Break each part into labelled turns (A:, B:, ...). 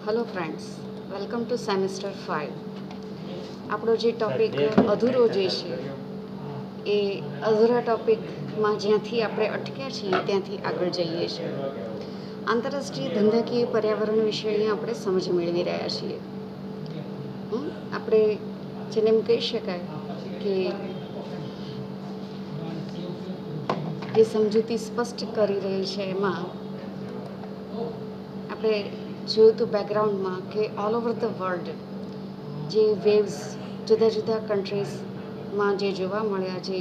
A: Hello friends, welcome to semester 5. આપણો જે topic અધૂરો જે છે એ અધૂરા ટૉપિકમાં જ્યાંથી આપણે અટક્યા છીએ ત્યાંથી આગળ જઈએ છીએ. આંતરરાષ્ટ્રીય ધંધાકીય પર્યાવરણ વિશે અહીંયા આપણે સમજ મેળવી રહ્યા છીએ. આપણે જેને એમ કહી શકાય કે જે સમજૂતી સ્પષ્ટ કરી રહી છે એમાં આપણે જોયું હતું બેકગ્રાઉન્ડમાં કે ઓલ ઓવર ધ વર્લ્ડ જે વેવ્સ જુદા જુદા કન્ટ્રીઝમાં જે જોવા મળ્યા, જે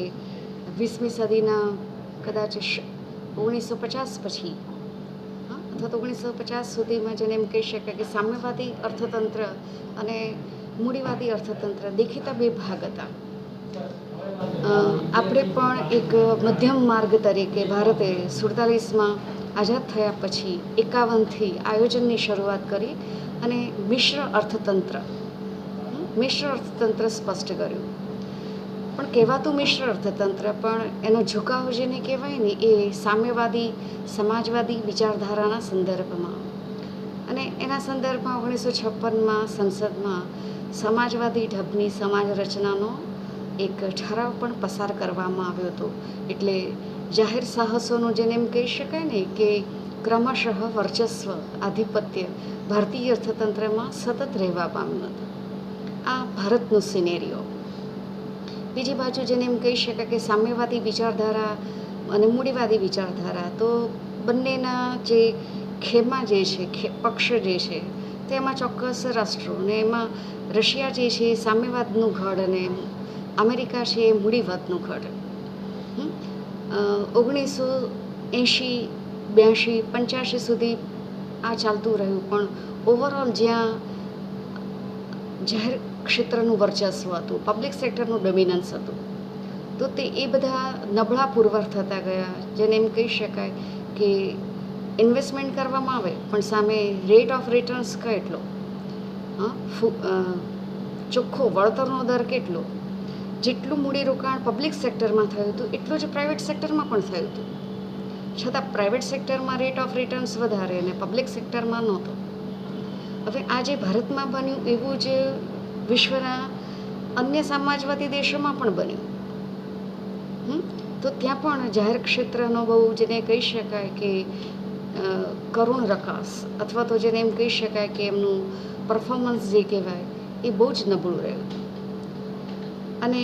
A: 20મી સદીના કદાચ 1950 પછી અથવા તો 1950 સુધીમાં જેને એમ કહી શકાય કે સામ્યવાદી અર્થતંત્ર અને મૂડીવાદી અર્થતંત્ર દેખીતા બે ભાગ હતા. આપણે પણ એક મધ્યમ માર્ગ તરીકે ભારતે 47માં આઝાદ થયા પછી 51થી આયોજનની શરૂઆત કરી અને મિશ્ર અર્થતંત્ર સ્પષ્ટ કર્યું. પણ કહેવાતું મિશ્ર અર્થતંત્ર પણ એનો ઝુકાવ જેને કહેવાય ને એ સામ્યવાદી સમાજવાદી વિચારધારાના સંદર્ભમાં, અને એના સંદર્ભમાં 1956માં સંસદમાં સમાજવાદી ઢબની સમાજ રચનાનો એક ઠરાવ પણ પસાર કરવામાં આવ્યો હતો. એટલે જાહેર સાહસોનું જેને એમ કહી શકાય ને કે ક્રમશઃ વર્ચસ્વ આધિપત્ય ભારતીય અર્થતંત્રમાં સતત રહેવા પામ્યું હતું. આ ભારતનો સિનેરિયો. બીજી બાજુ જેને એમ કહી શકાય કે સામ્યવાદી વિચારધારા અને મૂડીવાદી વિચારધારા, તો બંનેના જે ખેમા જે છે, પક્ષ જે છે તેમાં ચોક્કસ રાષ્ટ્રો, અને એમાં રશિયા જે છે એ સામ્યવાદનું ગઢ અને અમેરિકા છે એ મૂડીવાદનું ગઢ. 1980, 82, 85 સુધી આ ચાલતું રહ્યું. પણ ઓવરઓલ જ્યાં જાહેર ક્ષેત્રનું વર્ચસ્વ હતું, પબ્લિક સેક્ટરનું ડોમિનન્સ હતું, તો તે એ બધા નબળા પુરવાર થતા ગયા. જેને એમ કહી શકાય કે ઇન્વેસ્ટમેન્ટ કરવામાં આવે પણ સામે રેટ ઓફ રિટર્ન્સ કેટલો, ચોખ્ખો વળતરનો દર કેટલો. જેટલું મૂડીરોકાણ પબ્લિક સેક્ટરમાં થયું હતું એટલું જ પ્રાઇવેટ સેક્ટરમાં પણ થયું હતું. છતાં પ્રાઇવેટ સેક્ટરમાં રેટ ઓફ રિટર્ન્સ વધારે અને પબ્લિક સેક્ટરમાં નહોતો. હવે આ જે ભારતમાં બન્યું એવું જ વિશ્વના અન્ય સમાજવાદી દેશોમાં પણ બન્યું. તો ત્યાં પણ જાહેર ક્ષેત્રનો બહુ જેને કહી શકાય કે કરુણ રકાસ, અથવા તો જેને એમ કહી શકાય કે એમનું પરફોર્મન્સ જે કહેવાય એ બહુ જ નબળું રહ્યું. અને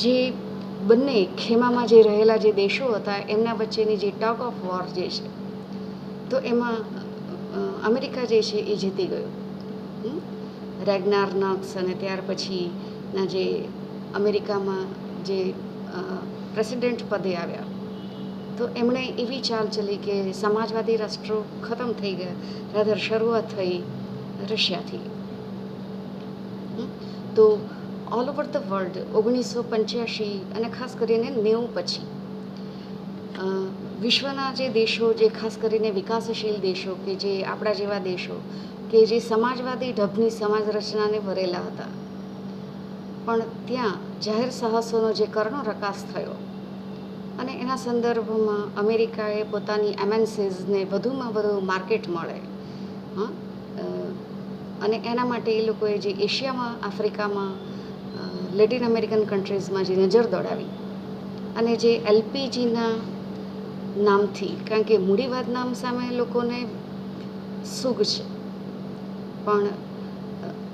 A: જે બંને ખેમામાં જે રહેલા જે દેશો હતા એમના વચ્ચેની જે ટગ ઓફ વોર જે છે, તો એમાં અમેરિકા જે છે એ જીતી ગયું. રેગ્નાર નક્સ અને ત્યાર પછીના જે અમેરિકામાં જે પ્રેસિડેન્ટ પદે આવ્યા, તો એમણે એવી ચાલ ચલી કે સમાજવાદી રાષ્ટ્રો ખતમ થઈ ગયા, રાધર શરૂઆત થઈ રશિયાથી. તો ઓલ ઓવર ધ વર્લ્ડ 1985 અને ખાસ કરીને 90 પછી વિશ્વના જે દેશો, જે ખાસ કરીને વિકાસશીલ દેશો કે જે આપણા જેવા દેશો કે જે સમાજવાદી ઢબની સમાજ રચનાને વરેલા હતા, પણ ત્યાં જાહેર સાહસોનો જે કર્ણરકાસ થયો અને એના સંદર્ભમાં અમેરિકાએ પોતાની એમએનસીઝને વધુમાં વધુ માર્કેટ મળે, અને એના માટે એ લોકોએ જે એશિયામાં, આફ્રિકામાં, લેટિન અમેરિકન કન્ટ્રીઝમાં જે નજર દોડાવી અને જે એલપીજીના નામથી, કારણ કે મૂડીવાદ નામ સામે લોકોને સુગ છે, પણ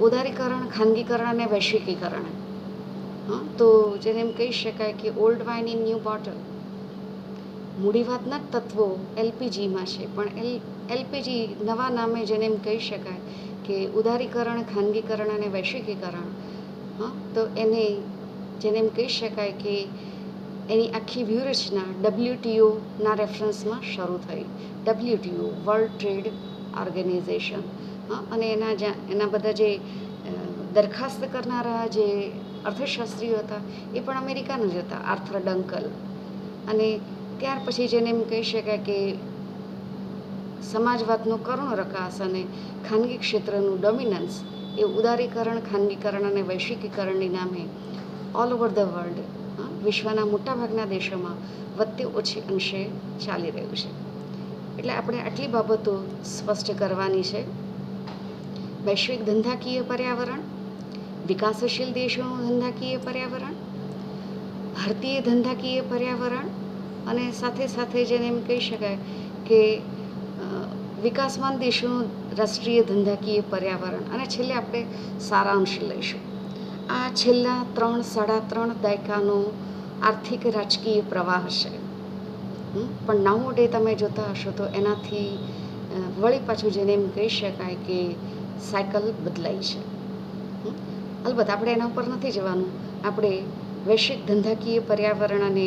A: ઉદારીકરણ, ખાનગીકરણ અને વૈશ્વિકીકરણ, તો જેને એમ કહી શકાય કે old wine in new bottle. મૂડીવાદના તત્વો એલપીજીમાં છે, પણ એલપીજી નવા નામે જેને એમ કહી શકાય કે ઉદારીકરણ, ખાનગીકરણ અને વૈશ્વિકીકરણ, તો એને જેને એમ કહી શકાય કે એની આખી વ્યૂહરચના WTOના રેફરન્સમાં શરૂ થઈ. WTO, વર્લ્ડ ટ્રેડ ઓર્ગેનાઇઝેશન, અને એના બધા જે દરખાસ્ત કરનારા જે અર્થશાસ્ત્રીઓ હતા એ પણ અમેરિકાના જ હતા, આર્થર ડંકલ. અને ત્યાર પછી જેને એમ કહી શકાય કે સમાજવાદનો કરુણ રકાસ અને ખાનગી ક્ષેત્રનું ડોમિનન્સ એ ઉદારીકરણ, ખાનગીકરણ અને વૈશ્વિકીકરણની નામે ઓલ ઓવર ધ વર્લ્ડ વિશ્વના મોટાભાગના દેશોમાં વધતી ઓછી અંશે ચાલી રહ્યું છે. એટલે આપણે આટલી બાબતો સ્પષ્ટ કરવાની છે વૈશ્વિક ધંધાકીય પર્યાવરણ, વિકાસશીલ દેશોનું ધંધાકીય પર્યાવરણ, ભારતીય ધંધાકીય પર્યાવરણ અને સાથે સાથે જેને એમ કહી શકાય કે વિકાસમાન દેશોનું રાષ્ટ્રીય ધંધાકીય પર્યાવરણ અને છેલ્લે આપણે સારાંશ લઈશું. આ છેલ્લા 3-3.5 દાયકાનો આર્થિક રાજકીય પ્રવાહ છે. પણ નાઉ ડે તમે જોતા હશો તો એનાથી વળી પાછું જેને એમ કહી શકાય કે સાયકલ બદલાઈ છે. અલબત્ત આપણે એના ઉપર નથી જવાનું. આપણે વૈશ્વિક ધંધાકીય પર્યાવરણ અને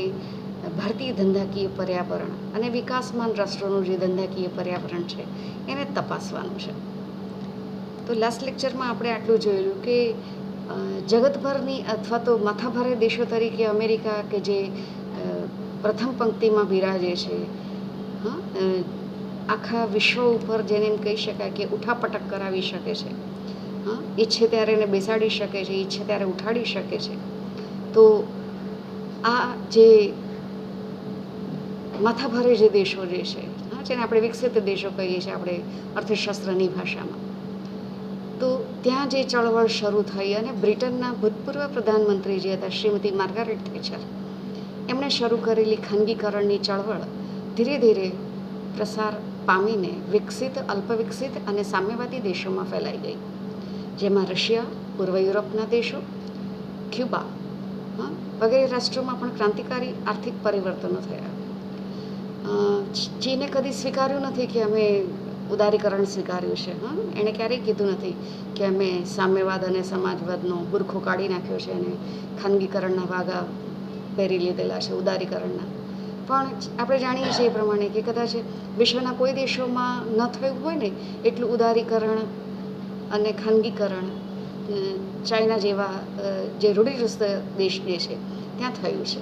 A: ભારતીય ધંધાકીય પર્યાવરણ અને વિકાસમાન રાષ્ટ્રોનું જે ધંધાકીય પર્યાવરણ છે એને તપાસવાનું છે. તો લાસ્ટ લેક્ચરમાં આપણે આટલું જોયેલું કે જગતભરની અથવા તો માથાભારે દેશો તરીકે અમેરિકા કે જે પ્રથમ પંક્તિમાં બિરાજે છે, આખા વિશ્વ ઉપર જેને એમ કહી શકાય કે ઉઠાપટક કરાવી શકે છે, ઈચ્છે ત્યારે એને બેસાડી શકે છે, ઈચ્છે ત્યારે ઉઠાડી શકે છે. તો આ જે માથાભારે જે દેશો જે છે, જેને આપણે વિકસિત દેશો કહીએ છીએ આપણે અર્થશાસ્ત્રની ભાષામાં, તો ત્યાં જે ચળવળ શરૂ થઈ અને બ્રિટનના ભૂતપૂર્વ પ્રધાનમંત્રી જે હતા શ્રીમતી માર્ગારેટ થેચર, એમણે શરૂ કરેલી ખાનગીકરણની ચળવળ ધીરે ધીરે પ્રસાર પામીને વિકસિત, અલ્પવિકસિત અને સામ્યવાદી દેશોમાં ફેલાઈ ગઈ, જેમાં રશિયા, પૂર્વ યુરોપના દેશો, ક્યુબા વગેરે રાષ્ટ્રોમાં પણ ક્રાંતિકારી આર્થિક પરિવર્તનો થયા. ચીને કદી સ્વીકાર્યું નથી કે અમે ઉદારીકરણ સ્વીકાર્યું છે. એણે ક્યારેય કીધું નથી કે અમે સામ્યવાદ અને સમાજવાદનો બુરખો કાઢી નાખ્યો છે અને ખાનગીકરણના વાગા પહેરી લીધેલા છે, ઉદારીકરણના. પણ આપણે જાણીએ છીએ એ પ્રમાણે કે કદાચ વિશ્વના કોઈ દેશોમાં ન થયું હોય ને એટલું ઉદારીકરણ અને ખાનગીકરણ ચાઇના જેવા જે રૂઢિચુસ્ત દેશ જે છે ત્યાં થયું છે.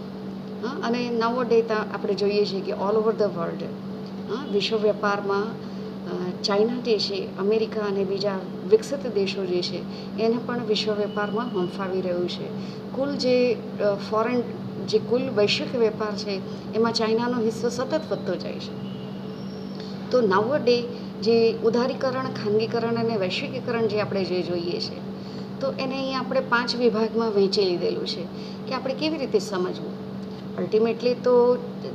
A: અને નાઉ ડે આપણે જોઈએ છીએ કે ઓલ ઓવર ધ વર્લ્ડ વિશ્વ વેપારમાં ચાઇના જે છે, અમેરિકા અને બીજા વિકસિત દેશો જે છે એને પણ વિશ્વ વેપારમાં હંફાવી રહ્યું છે. કુલ જે કુલ વૈશ્વિક વેપાર છે એમાં ચાઇનાનો હિસ્સો સતત વધતો જાય છે. તો નાઉ ડે જે ઉદારીકરણ, ખાનગીકરણ અને વૈશ્વિકીકરણ જે આપણે જે જોઈએ છે, તો એને અહીંયા આપણે 5 વિભાગમાં વહેંચી લીધેલું છે કે આપણે કેવી રીતે સમજવું. અલ્ટિમેટલી તો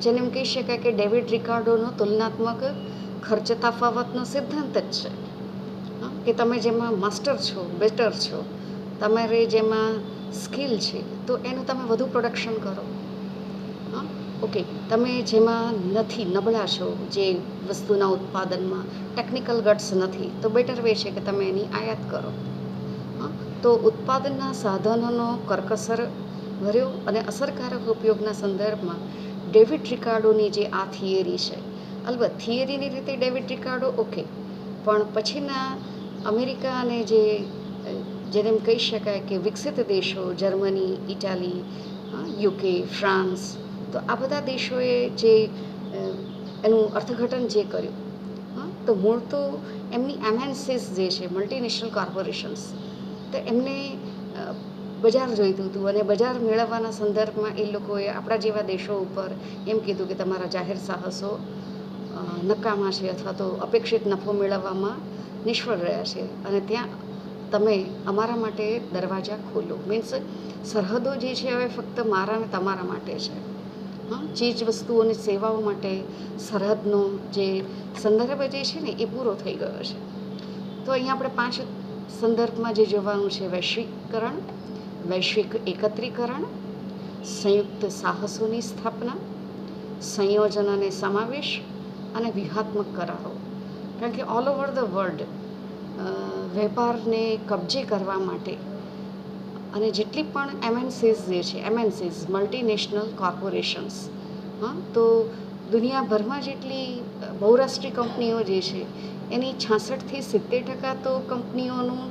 A: જેને એમ કહી શકાય કે ડેવિડ રિકાર્ડોનો તુલનાત્મક ખર્ચ તફાવતનો સિદ્ધાંત જ છે કે તમે જેમાં માસ્ટર છો, બેટર છો, તમારે જેમાં સ્કિલ છે તો એનું તમે વધુ પ્રોડક્શન કરો. ઓકે, તમે જેમાં નથી, નબળા છો, જે વસ્તુના ઉત્પાદનમાં ટેકનિકલ ગટ્સ નથી, તો બેટર વે છે કે તમે એની આયાત કરો. તો ઉત્પાદનના સાધનોનો કરકસર ભર્યો અને અસરકારક ઉપયોગના સંદર્ભમાં ડેવિડ રિકાર્ડોની જે આ થિયરી છે, અલબત્ત થિયરીની રીતે ડેવિડ રિકાર્ડો ઓકે, પણ પછીના અમેરિકા અને જેને એમ કહી શકાય કે વિકસિત દેશો, જર્મની, ઇટાલી, યુકે, ફ્રાન્સ, તો આ બધા દેશોએ જે એનું અર્થઘટન જે કર્યું, તો મૂળ તો એમની એમએનસીસ જે છે, મલ્ટીનેશનલ કોર્પોરેશન્સ, તો એમને બજાર જોઈતું હતું અને બજાર મેળવવાના સંદર્ભમાં એ લોકોએ આપણા જેવા દેશો ઉપર એમ કીધું કે તમારા જાહેર સાહસો નકામા છે અથવા તો અપેક્ષિત નફો મેળવવામાં નિષ્ફળ રહ્યા છે અને ત્યાં તમે અમારા માટે દરવાજા ખોલો. મીન્સ સરહદો જે છે હવે ફક્ત મારા અને તમારા માટે છે. ચીજ વસ્તુઓ અને સેવાઓ માટે સરહદનો જે સંદર્ભ જે છે ને એ પૂરો થઈ ગયો છે. તો અહીંયા આપણે 5 સંદર્ભમાં જે જોવાનું છે: વૈશ્વિકીકરણ, વૈશ્વિક એકત્રીકરણ, સંયુક્ત સાહસોની સ્થાપના, સંયોજન અને સમાવેશ અને વ્યૂહાત્મક કરારો. કારણ કે ઓલ ઓવર ધ વર્લ્ડ વેપારને કબજે કરવા માટે અને જેટલી પણ એમએનસીઝ જે છે, એમએનસીઝ મલ્ટીનેશનલ કોર્પોરેશન્સ, તો દુનિયાભરમાં જેટલી બહુરાષ્ટ્રીય કંપનીઓ જે છે એની 66થી 70% તો કંપનીઓનું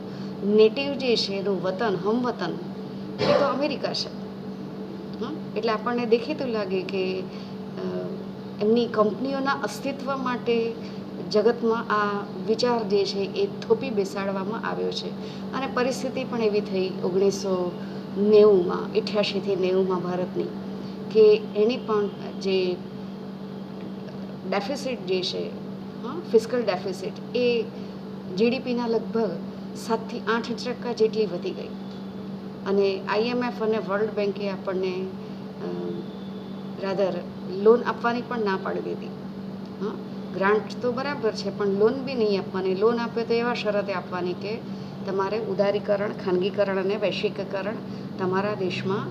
A: નેટિવ જે છે, એનું વતન, હમવતન એ તો અમેરિકા છે. એટલે આપણને દેખીતું લાગે કે એમની કંપનીઓના અસ્તિત્વ માટે જગતમાં આ વિચાર જે છે એ થોપી બેસાડવામાં આવ્યો છે અને પરિસ્થિતિ પણ એવી થઈ 1990માં, 88થી 90માં ભારતની, કે એની પણ જે ડેફિસિટ જે છે, ફિસ્કલ ડેફિસિટ, એ જીડીપીના લગભગ 7 થી 8% જેટલી વધી ગઈ. અને IMF અને વર્લ્ડ બેન્કે આપણને રાધર લોન આપવાની પણ ના પાડી દીધી. હા, ગ્રાન્ટ તો બરાબર છે, પણ લોન બી નહીં આપવાની. લોન આપે તો એવા શરતે આપવાની કે તમારે ઉદારીકરણ, ખાનગીકરણ અને વૈશ્વિકીકરણ તમારા દેશમાં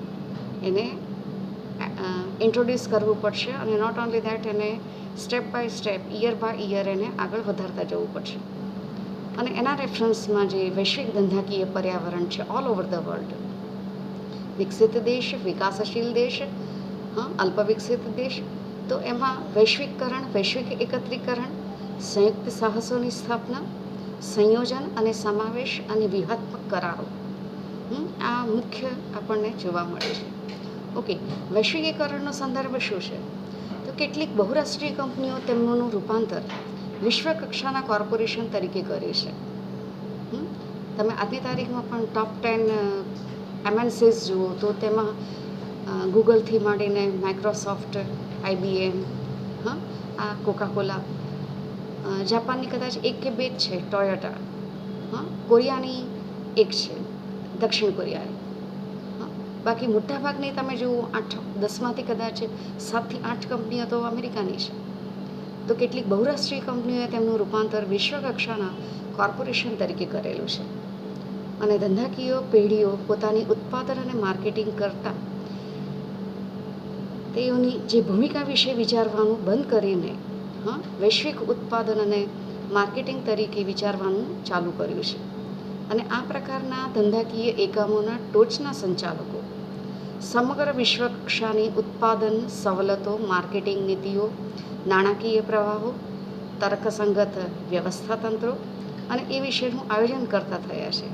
A: એને ઇન્ટ્રોડ્યુસ કરવું પડશે. અને નોટ ઓન્લી દેટ, એને step by step, year by year એને આગળ વધારતા જવું પડશે. અને એના રેફરન્સમાં જે વૈશ્વિક ધંધાકીય પર્યાવરણ છે ઓલ ઓવર ધ વર્લ્ડ, વિકસિત દેશ, વિકાસશીલ દેશ, અલ્પ વિકસિત દેશ, તો એમાં વૈશ્વિકકરણ, વૈશ્વિક એકત્રીકરણ, સંયુક્ત સાહસોની સ્થાપના, સંયોજન અને સમાવેશ અને વ્યૂહાત્મક કરારો, આ મુખ્ય આપણને જોવા મળે છે. ઓકે, વૈશ્વિકીકરણનો સંદર્ભ શું છે? તો કેટલીક બહુરાષ્ટ્રીય કંપનીઓ તેમનું રૂપાંતર વિશ્વ કક્ષાના કોર્પોરેશન તરીકે કરે છે. તમે આજની તારીખમાં પણ ટોપ 10 MNCs જુઓ તો તેમાં ગૂગલથી માંડીને માઇક્રોસોફ્ટ, IBM, આ કોકાકોલા, જાપાનની કદાચ 1 કે 2 જ છે, ટોયોટા, કોરિયાની 1 છે, દક્ષિણ કોરિયાની. બાકી મોટાભાગની તમે જુઓ 8-10માંથી કદાચ 7 થી 8 કંપનીઓ તો અમેરિકાની છે. તો કેટલીક બહુરાષ્ટ્રીય કંપનીઓએ તેમનું રૂપાંતર વિશ્વ કક્ષાના કોર્પોરેશન તરીકે કરેલું છે. અને ધંધાકીય પેઢીઓ પોતાની ઉત્પાદન અને માર્કેટિંગ કરતા તેઓની જે ભૂમિકા વિશે વિચારવાનું બંધ કરીને વૈશ્વિક ઉત્પાદન અને માર્કેટિંગ તરીકે વિચારવાનું ચાલુ કર્યું છે. અને આ પ્રકારના ધંધાકીય એકમોના ટોચના સંચાલકો સમગ્ર વિશ્વ કક્ષાની ઉત્પાદન સવલતો, માર્કેટિંગ નીતિઓ, નાણાકીય પ્રવાહો, તર્કસંગત વ્યવસ્થા તંત્રો અને એ વિશેનું આયોજન કરતા થયા છે.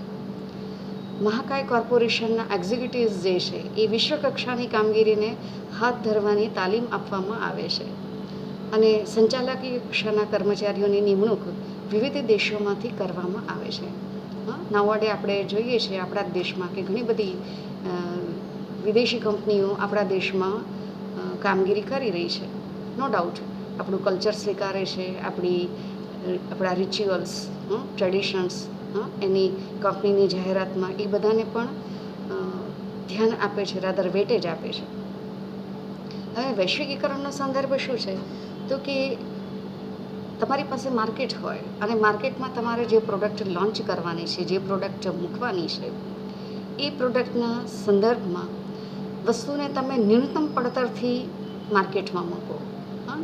A: મહાકાય કોર્પોરેશનના એક્ઝિક્યુટિવ્સ જે છે એ વિશ્વ કક્ષાની કામગીરીને હાથ ધરવાની તાલીમ આપવામાં આવે છે. અને સંચાલકીય કક્ષાના કર્મચારીઓની નિમણૂક વિવિધ દેશોમાંથી કરવામાં આવે છે. નાવડે આપણે જોઈએ છીએ આપણા દેશમાં કે ઘણી બધી વિદેશી કંપનીઓ આપણા દેશમાં કામગીરી કરી રહી છે. નો ડાઉટ આપણું કલ્ચર સ્વીકારે છે, આપણા રિચ્યુઅલ્સ, ટ્રેડિશન્સ, એની કંપનીની જાહેરાતમાં એ બધાને પણ ધ્યાન આપે છે, રાધર વેટેજ આપે છે. હવે વૈશ્વિકીકરણનો સંદર્ભ શું છે? તો કે તમારી પાસે માર્કેટ હોય અને માર્કેટમાં તમારે જે પ્રોડક્ટ લોન્ચ કરવાની છે, જે પ્રોડક્ટ મૂકવાની છે, એ પ્રોડક્ટના સંદર્ભમાં વસ્તુને તમે ન્યૂનતમ પડતરથી માર્કેટમાં મૂકો,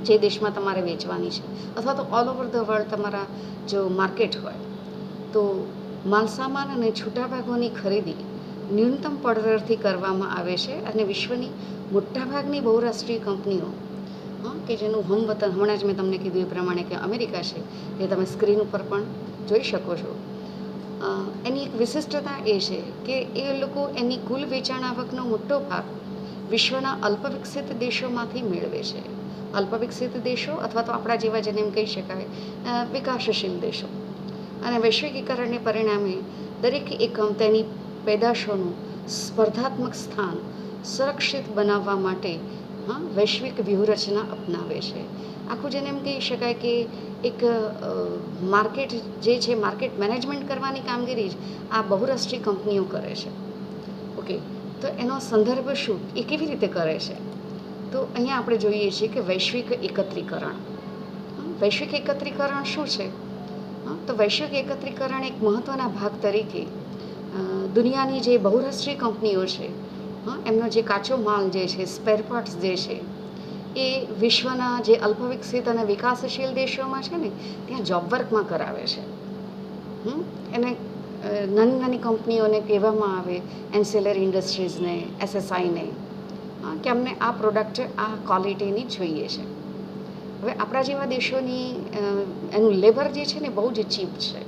A: જે દેશમાં તમારે વેચવાની છે. અથવા તો ઓલ ઓવર ધ વર્લ્ડ તમારા જો માર્કેટ હોય તો માલસામાન અને છૂટાભાગોની ખરીદી ન્યૂનતમ પડતરથી કરવામાં આવે છે. અને વિશ્વની મોટાભાગની બહુરાષ્ટ્રીય કંપનીઓ કે જેનું હોમ વતન હમણાં જ મેં તમને કીધું એ પ્રમાણે કે અમેરિકા છે, એ તમે સ્ક્રીન ઉપર પણ જોઈ શકો છો. એની એક વિશિષ્ટતા એ છે કે એ લોકો એની કુલ વેચાણ આવકનો મોટો ભાગ વિશ્વના અલ્પવિકસિત દેશોમાંથી મેળવે છે. અલ્પવિકસિત દેશો અથવા તો આપણા જેવા જેને એમ કહી શકાય વિકાસશીલ દેશો. અને વૈશ્વિકીકરણને પરિણામે દરેક એકમ તેની પેદાશોનું સ્પર્ધાત્મક સ્થાન સુરક્ષિત બનાવવા માટે વૈશ્વિક વ્યૂહરચના અપનાવે છે. આખું જેને એમ કહી શકાય કે એક માર્કેટ જે છે, માર્કેટ મેનેજમેન્ટ કરવાની કામગીરી જ આ બહુરાષ્ટ્રીય કંપનીઓ કરે છે. ઓકે, તો એનો સંદર્ભ શું, એ કેવી રીતે કરે છે? તો અહીંયા આપણે જોઈએ છીએ કે વૈશ્વિક એકત્રીકરણ. વૈશ્વિક એકત્રીકરણ શું છે? તો વૈશ્વિક એકત્રીકરણ એક મહત્ત્વના ભાગ તરીકે દુનિયાની જે બહુરાષ્ટ્રીય કંપનીઓ છે એમનો જે કાચો માલ જે છે, સ્પેર પાર્ટ્સ જે છે, એ વિશ્વના જે અલ્પવિકસિત અને વિકાસશીલ દેશોમાં છે ને ત્યાં જોબ વર્કમાં કરાવે છે. એને નાની નાની કંપનીઓને કહેવામાં આવે, એન્સેલરી ઇન્ડસ્ટ્રીઝને, SSIને, કે અમને આ પ્રોડક્ટ આ ક્વોલિટીની જોઈએ છે. હવે આપણા જેવા દેશોની એનું લેબર જે છે ને બહુ જ ચીપ છે.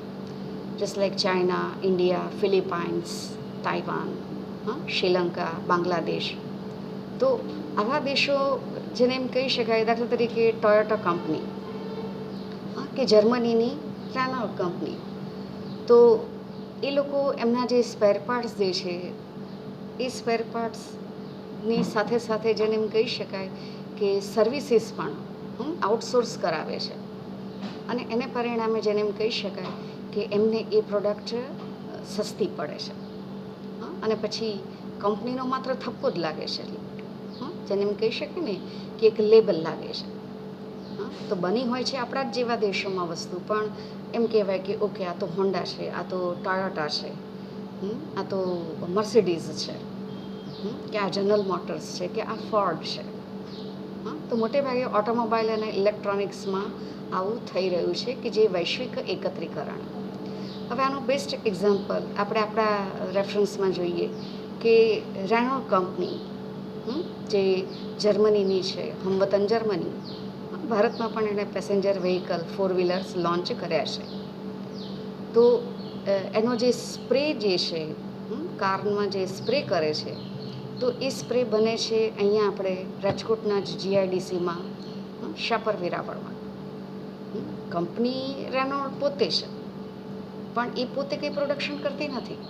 A: Just like China, India, Philippines, Taiwan, Sri Lanka, Bangladesh. તો આવા દેશો જેને એમ કહી શકાય, દાખલા તરીકે ટોયોટા કંપની કે જર્મનીની રેનોલ્ટ કંપની, તો એ લોકો એમના જે સ્પેર પાર્ટ્સ જે છે એ સ્પેર પાર્ટ્સની સાથે સાથે જેને એમ કહી શકાય કે સર્વિસીસ પણ આઉટસોર્સ કરાવે છે. અને એને પરિણામે જેને એમ કહી શકાય કે એમને એ પ્રોડક્ટ સસ્તી પડે છે, અને પછી કંપનીનો માત્ર થપ્પો જ લાગે છે, જેને એમ કહી શકીએ ને કે એક લેબલ લાગે છે. તો બની હોય છે આપણા જ જેવા દેશોમાં વસ્તુ, પણ એમ કહેવાય કે ઓકે આ તો હોન્ડા છે, આ તો ટોયોટા છે, આ તો મર્સિડીઝ છે, કે આ જનરલ મોટર્સ છે, કે આ ફોર્ડ છે. તો મોટે ભાગે ઓટોમોબાઈલ અને ઇલેક્ટ્રોનિક્સમાં આવું થઈ રહ્યું છે કે જે વૈશ્વિક એકત્રીકરણ. હવે આનું બેસ્ટ એક્ઝામ્પલ આપણે આપણા રેફરન્સમાં જોઈએ કે રેનો કંપની, જે જર્મનીની છે, હમવતન જર્મની, ભારતમાં પણ એણે પેસેન્જર વ્હીકલ 4-વ્હીલર્સ લોન્ચ કર્યા છે. તો એનો જે સ્પ્રે જે છે, કારમાં જે સ્પ્રે કરે છે, તો એ સ્પ્રે બને છે અહીંયા આપણે રાજકોટના જ GIDCમાં, શાપર વેરાવળમાં. કંપની રેનોલ્ડ પોતે છે, પણ એ પોતે કંઈ પ્રોડક્શન કરતી નથી.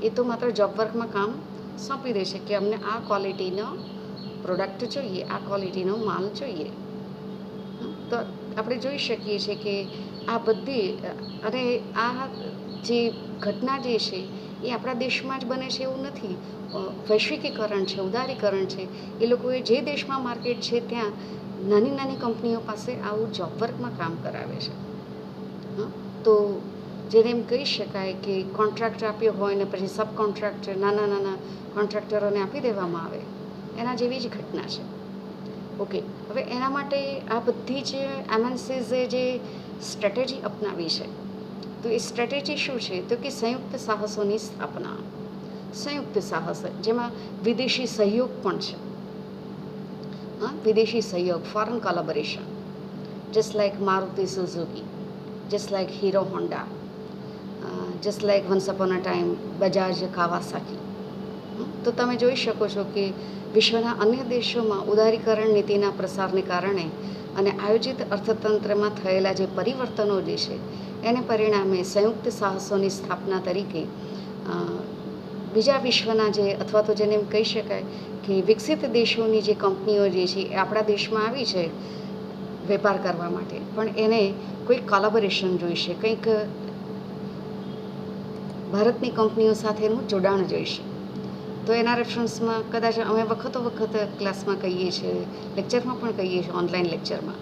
A: એ તો માત્ર જોબ વર્કમાં કામ સોંપી દે છે કે અમને આ ક્વોલિટીનો પ્રોડક્ટ જોઈએ, આ ક્વોલિટીનો માલ જોઈએ. તો આપણે જોઈ શકીએ છીએ કે આ બધી, અને આ જે ઘટના જે છે એ આપણા દેશમાં જ બને છે એવું નથી. વૈશ્વિકીકરણ છે, ઉદારીકરણ છે. એ લોકોએ જે દેશમાં માર્કેટ છે ત્યાં નાની નાની કંપનીઓ પાસે આવું જોબ વર્કમાં કામ કરાવે છે. તો જેને એમ કહી શકાય કે કોન્ટ્રાક્ટ આપ્યો હોય ને પછી સબ કોન્ટ્રાક્ટર નાના નાના કોન્ટ્રાક્ટરોને આપી દેવામાં આવે, એના જેવી જ ઘટના છે. ઓકે, હવે એના માટે આ બધી જ MNCઝે જે સ્ટ્રેટેજી અપનાવી છે, તો એ સ્ટ્રેટેજી શું છે? તો કે સંયુક્ત સાહસોની સ્થાપના. સંયુક્ત સાહસ જેમાં વિદેશી સહયોગ પણ છે. વિદેશી સહયોગ, foreign collaboration, just like Maruti Suzuki, just like hero Honda, just like once upon a time Bajaj Kawasaki. તો તમે જોઈ શકો છો કે વિશ્વના અન્ય દેશોમાં ઉદારીકરણ નીતિના પ્રસારને કારણે અને આયોજિત અર્થતંત્રમાં થયેલા જે પરિવર્તનો જે છે એને પરિણામે સંયુક્ત સાહસોની સ્થાપના તરીકે બીજા વિશ્વના જે, અથવા તો જેને એમ કહી શકાય કે વિકસિત દેશોની જે કંપનીઓ જે છે એ આપણા દેશમાં આવી છે વેપાર કરવા માટે, પણ એને કોઈક કોલેબોરેશન જોઈશે, કંઈક ભારતની કંપનીઓ સાથેનું જોડાણ જોઈશે. તો એના રેફરન્સમાં કદાચ અમે વખતો વખત ક્લાસમાં કહીએ છીએ, લેક્ચરમાં પણ કહીએ છીએ, ઓનલાઈન લેક્ચરમાં,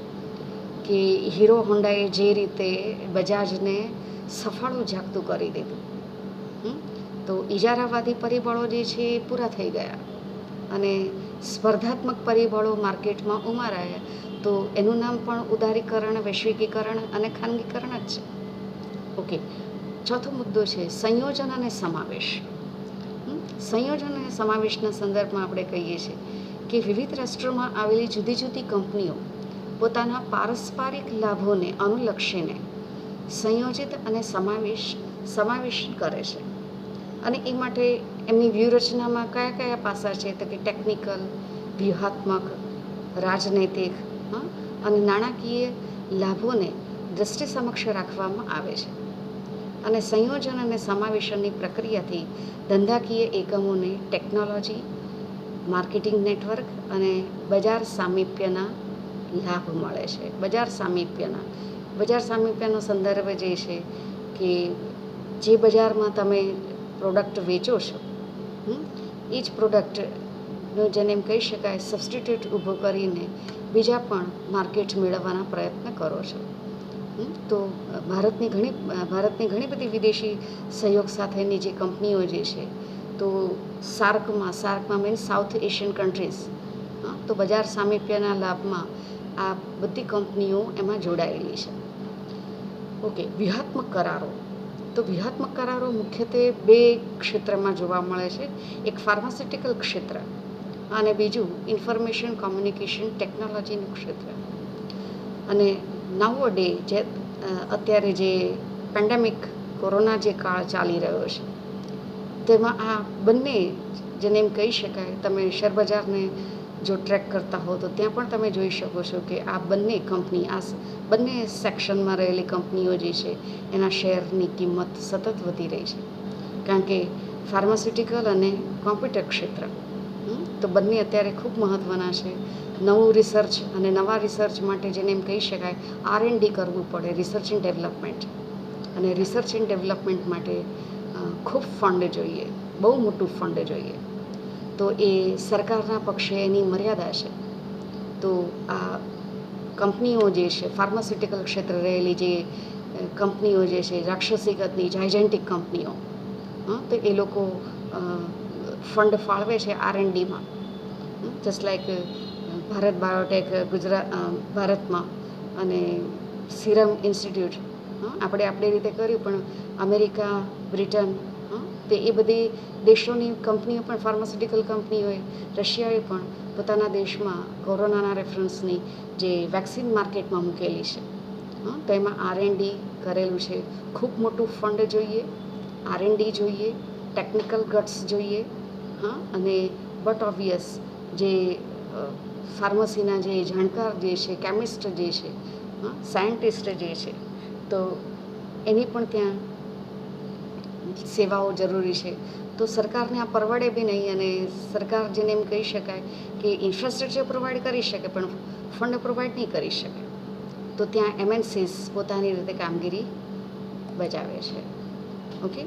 A: કે હીરો હોન્ડાએ જે રીતે બજાજને સફાળું જાગતું કરી દીધું. તો ઇજારાવાદી પરિબળો જે છે એ પૂરા થઈ ગયા અને સ્પર્ધાત્મક પરિબળો માર્કેટમાં ઉમેરાયા. તો એનું નામ પણ ઉદારીકરણ, વૈશ્વિકીકરણ અને ખાનગીકરણ જ છે. ઓકે, ચોથો મુદ્દો છે સંયોજન અને સમાવેશ. સંયોજન અને સમાવેશના સંદર્ભમાં આપણે કહીએ છીએ કે વિવિધ રાષ્ટ્રોમાં આવેલી જુદી જુદી કંપનીઓ પોતાના પારસ્પરિક લાભોને અનુલક્ષીને સંયોજિત અને સમાવેશ કરે છે. અને એ માટે એમની વ્યૂહરચનામાં કયા કયા પાસા છે? તો કે ટેકનિકલ, વ્યૂહાત્મક, રાજનૈતિક અને નાણાકીય લાભોને દ્રષ્ટિ સમક્ષ રાખવામાં આવે છે. અને સંયોજન અને સમાવેશનની પ્રક્રિયાથી ધંધાકીય એકમોને ટેકનોલોજી, માર્કેટિંગ નેટવર્ક અને બજાર સામીપ્યના લાભ મળે છે. બજાર સામીપ્યનો સંદર્ભ જે છે કે જે બજારમાં તમે પ્રોડક્ટ વેચો છો એ જ પ્રોડક્ટનો, જેને એમ કહી શકાય, સબસ્ટિટ્યૂટ ઊભો કરીને બીજા પણ માર્કેટ મેળવવાના પ્રયત્ન કરો છો. તો ભારતની ઘણી બધી વિદેશી સહયોગ સાથેની જે કંપનીઓ જે છે, તો સાર્કમાં મીન્સ સાઉથ એશિયન કન્ટ્રીઝ, તો બજાર સામીપ્યના લાભમાં આ બધી કંપનીઓ એમાં જોડાયેલી છે. ઓકે, વ્યૂહાત્મક કરારો. તો વ્યૂહાત્મક કરારો મુખ્યત્વે બે ક્ષેત્રમાં જોવા મળે છે. એક ફાર્માસ્યુટિકલ ક્ષેત્ર અને બીજું ઇન્ફોર્મેશન કોમ્યુનિકેશન ટેકનોલોજીનું ક્ષેત્ર. અને નાવો ડે, જે અત્યારે જે પેન્ડેમિક કોરોના જે કાળ ચાલી રહ્યો છે, તેમાં આ બંને, જેને એમ કહી શકાય, તમે શેરબજારને જો ટ્રેક કરતા હો તો ત્યાં પણ તમે જોઈ શકો છો કે આ બંને કંપની, આ બંને સેક્શનમાં રહેલી કંપનીઓ જે છે એના શેરની કિંમત સતત વધી રહી છે. કારણ કે ફાર્માસ્યુટિકલ અને કોમ્પ્યુટર ક્ષેત્ર, તો બંને અત્યારે ખૂબ મહત્ત્વના છે. નવું રિસર્ચ અને નવા રિસર્ચ માટે, જેને એમ કહી શકાય, R&D કરવું પડે, રિસર્ચ એન્ડ ડેવલપમેન્ટ. અને રિસર્ચ એન્ડ ડેવલપમેન્ટ માટે ખૂબ ફંડ જોઈએ, બહુ મોટું ફંડ જોઈએ, તો એ સરકારના પક્ષે એની મર્યાદા છે. તો આ કંપનીઓ જે છે, ફાર્માસ્યુટિકલ ક્ષેત્રે રહેલી જે કંપનીઓ જે છે, રાક્ષસી કદની જાયજેન્ટિક કંપનીઓ, તો એ લોકો ફંડ ફાળવે છે R&Dમાં. જસ્ટ લાઈક ભારત બાયોટેક ભારતમાં અને સિરમ ઇન્સ્ટિટ્યૂટ, આપણે આપણી રીતે કર્યું, પણ અમેરિકા, બ્રિટન, તે એ બધી દેશોની કંપનીઓ પણ, ફાર્માસ્યુટિકલ કંપનીઓએ, રશિયાએ પણ પોતાના દેશમાં કોરોનાના રેફરન્સની જે વેક્સિન માર્કેટમાં મૂકેલી છે, તો એમાં R&D કરેલું છે. ખૂબ મોટું ફંડ જોઈએ, R&D જોઈએ, ટેકનિકલ ગટ્સ જોઈએ, અને બટ ઓબ્વિયસ જે ફાર્મસીના જે જાણકાર જે છે, કેમિસ્ટ જે છે, સાયન્ટિસ્ટ જે છે, તો એની પણ ત્યાં સેવાઓ જરૂરી છે. તો સરકારને આ પરવડે બી નહીં, અને સરકાર જેને એમ કહી શકાય કે ઇન્ફ્રાસ્ટ્રક્ચર પ્રોવાઈડ કરી શકે પણ ફંડ પ્રોવાઈડ નહીં કરી શકે, તો ત્યાં MNCs પોતાની રીતે કામગીરી બજાવે છે. ઓકે,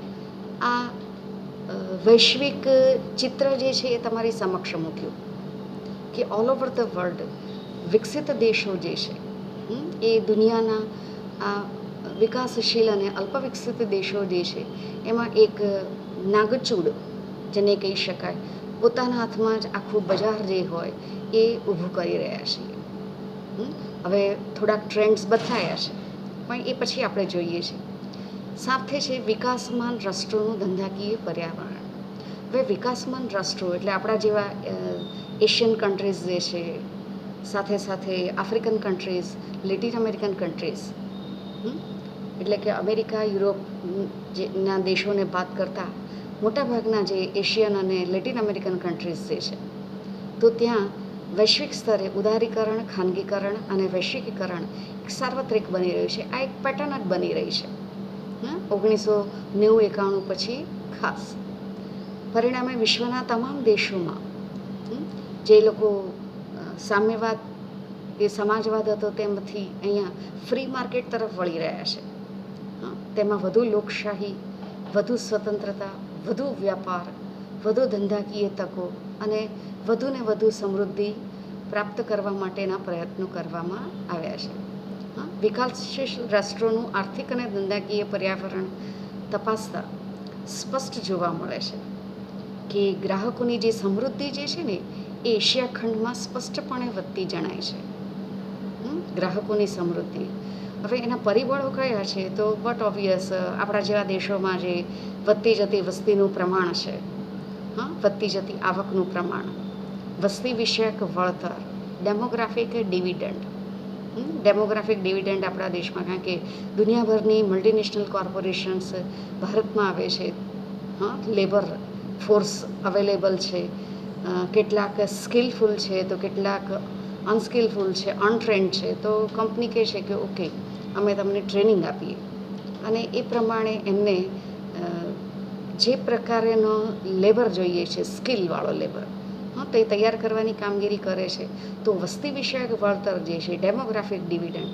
A: આ વૈશ્વિક ચિત્ર જે છે એ તમારી સમક્ષ મૂક્યું કે ઓલ ઓવર ધ વર્લ્ડ વિકસિત દેશો જે છે, એ દુનિયાના આ વિકાસશીલ અને અલ્પવિકસિત દેશો જે છે એમાં એક નાગચૂડ જેને કહી શકાય, પોતાના હાથમાં જ આખું બજાર જે હોય એ ઊભું કરી રહ્યા છીએ. હવે થોડાક ટ્રેન્ડ્સ બદલાયા છે, પણ એ પછી આપણે જોઈએ છીએ. સાથે છે વિકાસમાન રાષ્ટ્રોનું ધંધાકીય પર્યાવરણ. હવે વિકાસમાન રાષ્ટ્રો એટલે આપણા જેવા એશિયન કન્ટ્રીઝ જે છે, સાથે સાથે African countries, Latin American countries, એટલે કે અમેરિકા, યુરોપના દેશોને બાદ કરતાં મોટાભાગના જે એશિયન અને લેટિન અમેરિકન કન્ટ્રીઝ જે છે, તો ત્યાં વૈશ્વિક સ્તરે ઉદારીકરણ, ખાનગીકરણ અને વૈશ્વિકીકરણ એક સાર્વત્રિક બની રહ્યું છે. આ એક પેટર્ન જ બની રહી છે 1990-91 પછી ખાસ. પરિણામે વિશ્વના તમામ દેશોમાં જે લોકો સામ્યવાદ કે સમાજવાદ હતો તેમાંથી અહીંયા ફ્રી માર્કેટ તરફ વળી રહ્યા છે. તેમાં વધુ લોકશાહી, વધુ સ્વતંત્રતા, વધુ વ્યાપાર, વધુ ધંધાકીય તકો અને વધુને વધુ સમૃદ્ધિ પ્રાપ્ત કરવા માટેના પ્રયત્નો કરવામાં આવ્યા છે. વિકાસશીલ રાષ્ટ્રોનું આર્થિક અને ધંધાકીય પર્યાવરણ તપાસતા સ્પષ્ટ જોવા મળે છે કે ગ્રાહકોની જે સમૃદ્ધિ જે છે ને એ એશિયા ખંડમાં સ્પષ્ટપણે વધતી જણાય છે. ગ્રાહકોની સમૃદ્ધિ. હવે એના પરિબળો કયા છે? તો બટ ઓબ્વિયસ આપણા જેવા દેશોમાં જે વધતી જતી વસ્તીનું પ્રમાણ છે, વધતી જતી આવકનું પ્રમાણ, વસ્તી વિષયક વળતર, ડેમોગ્રાફિક ડિવિડન્ડ. ડેમોગ્રાફિક ડિવિડન્ડ આપણા દેશમાં, કારણ કે દુનિયાભરની મલ્ટીનેશનલ કોર્પોરેશન્સ ભારતમાં આવે છે, લેબર ફોર્સ અવેલેબલ છે, કેટલાક સ્કિલફુલ છે તો કેટલાક અનસ્કિલફુલ છે, અનટ્રેન્ડ છે. તો કંપની કહે છે કે ઓકે, અમે તમને ટ્રેનિંગ આપીએ, અને એ પ્રમાણે એમને જે પ્રકારેનો લેબર જોઈએ છે, સ્કિલવાળો લેબર, તો એ તૈયાર કરવાની કામગીરી કરે છે. તો વસ્તી વિષયક વળતર જે છે, ડેમોગ્રાફિક ડિવિડન્ડ,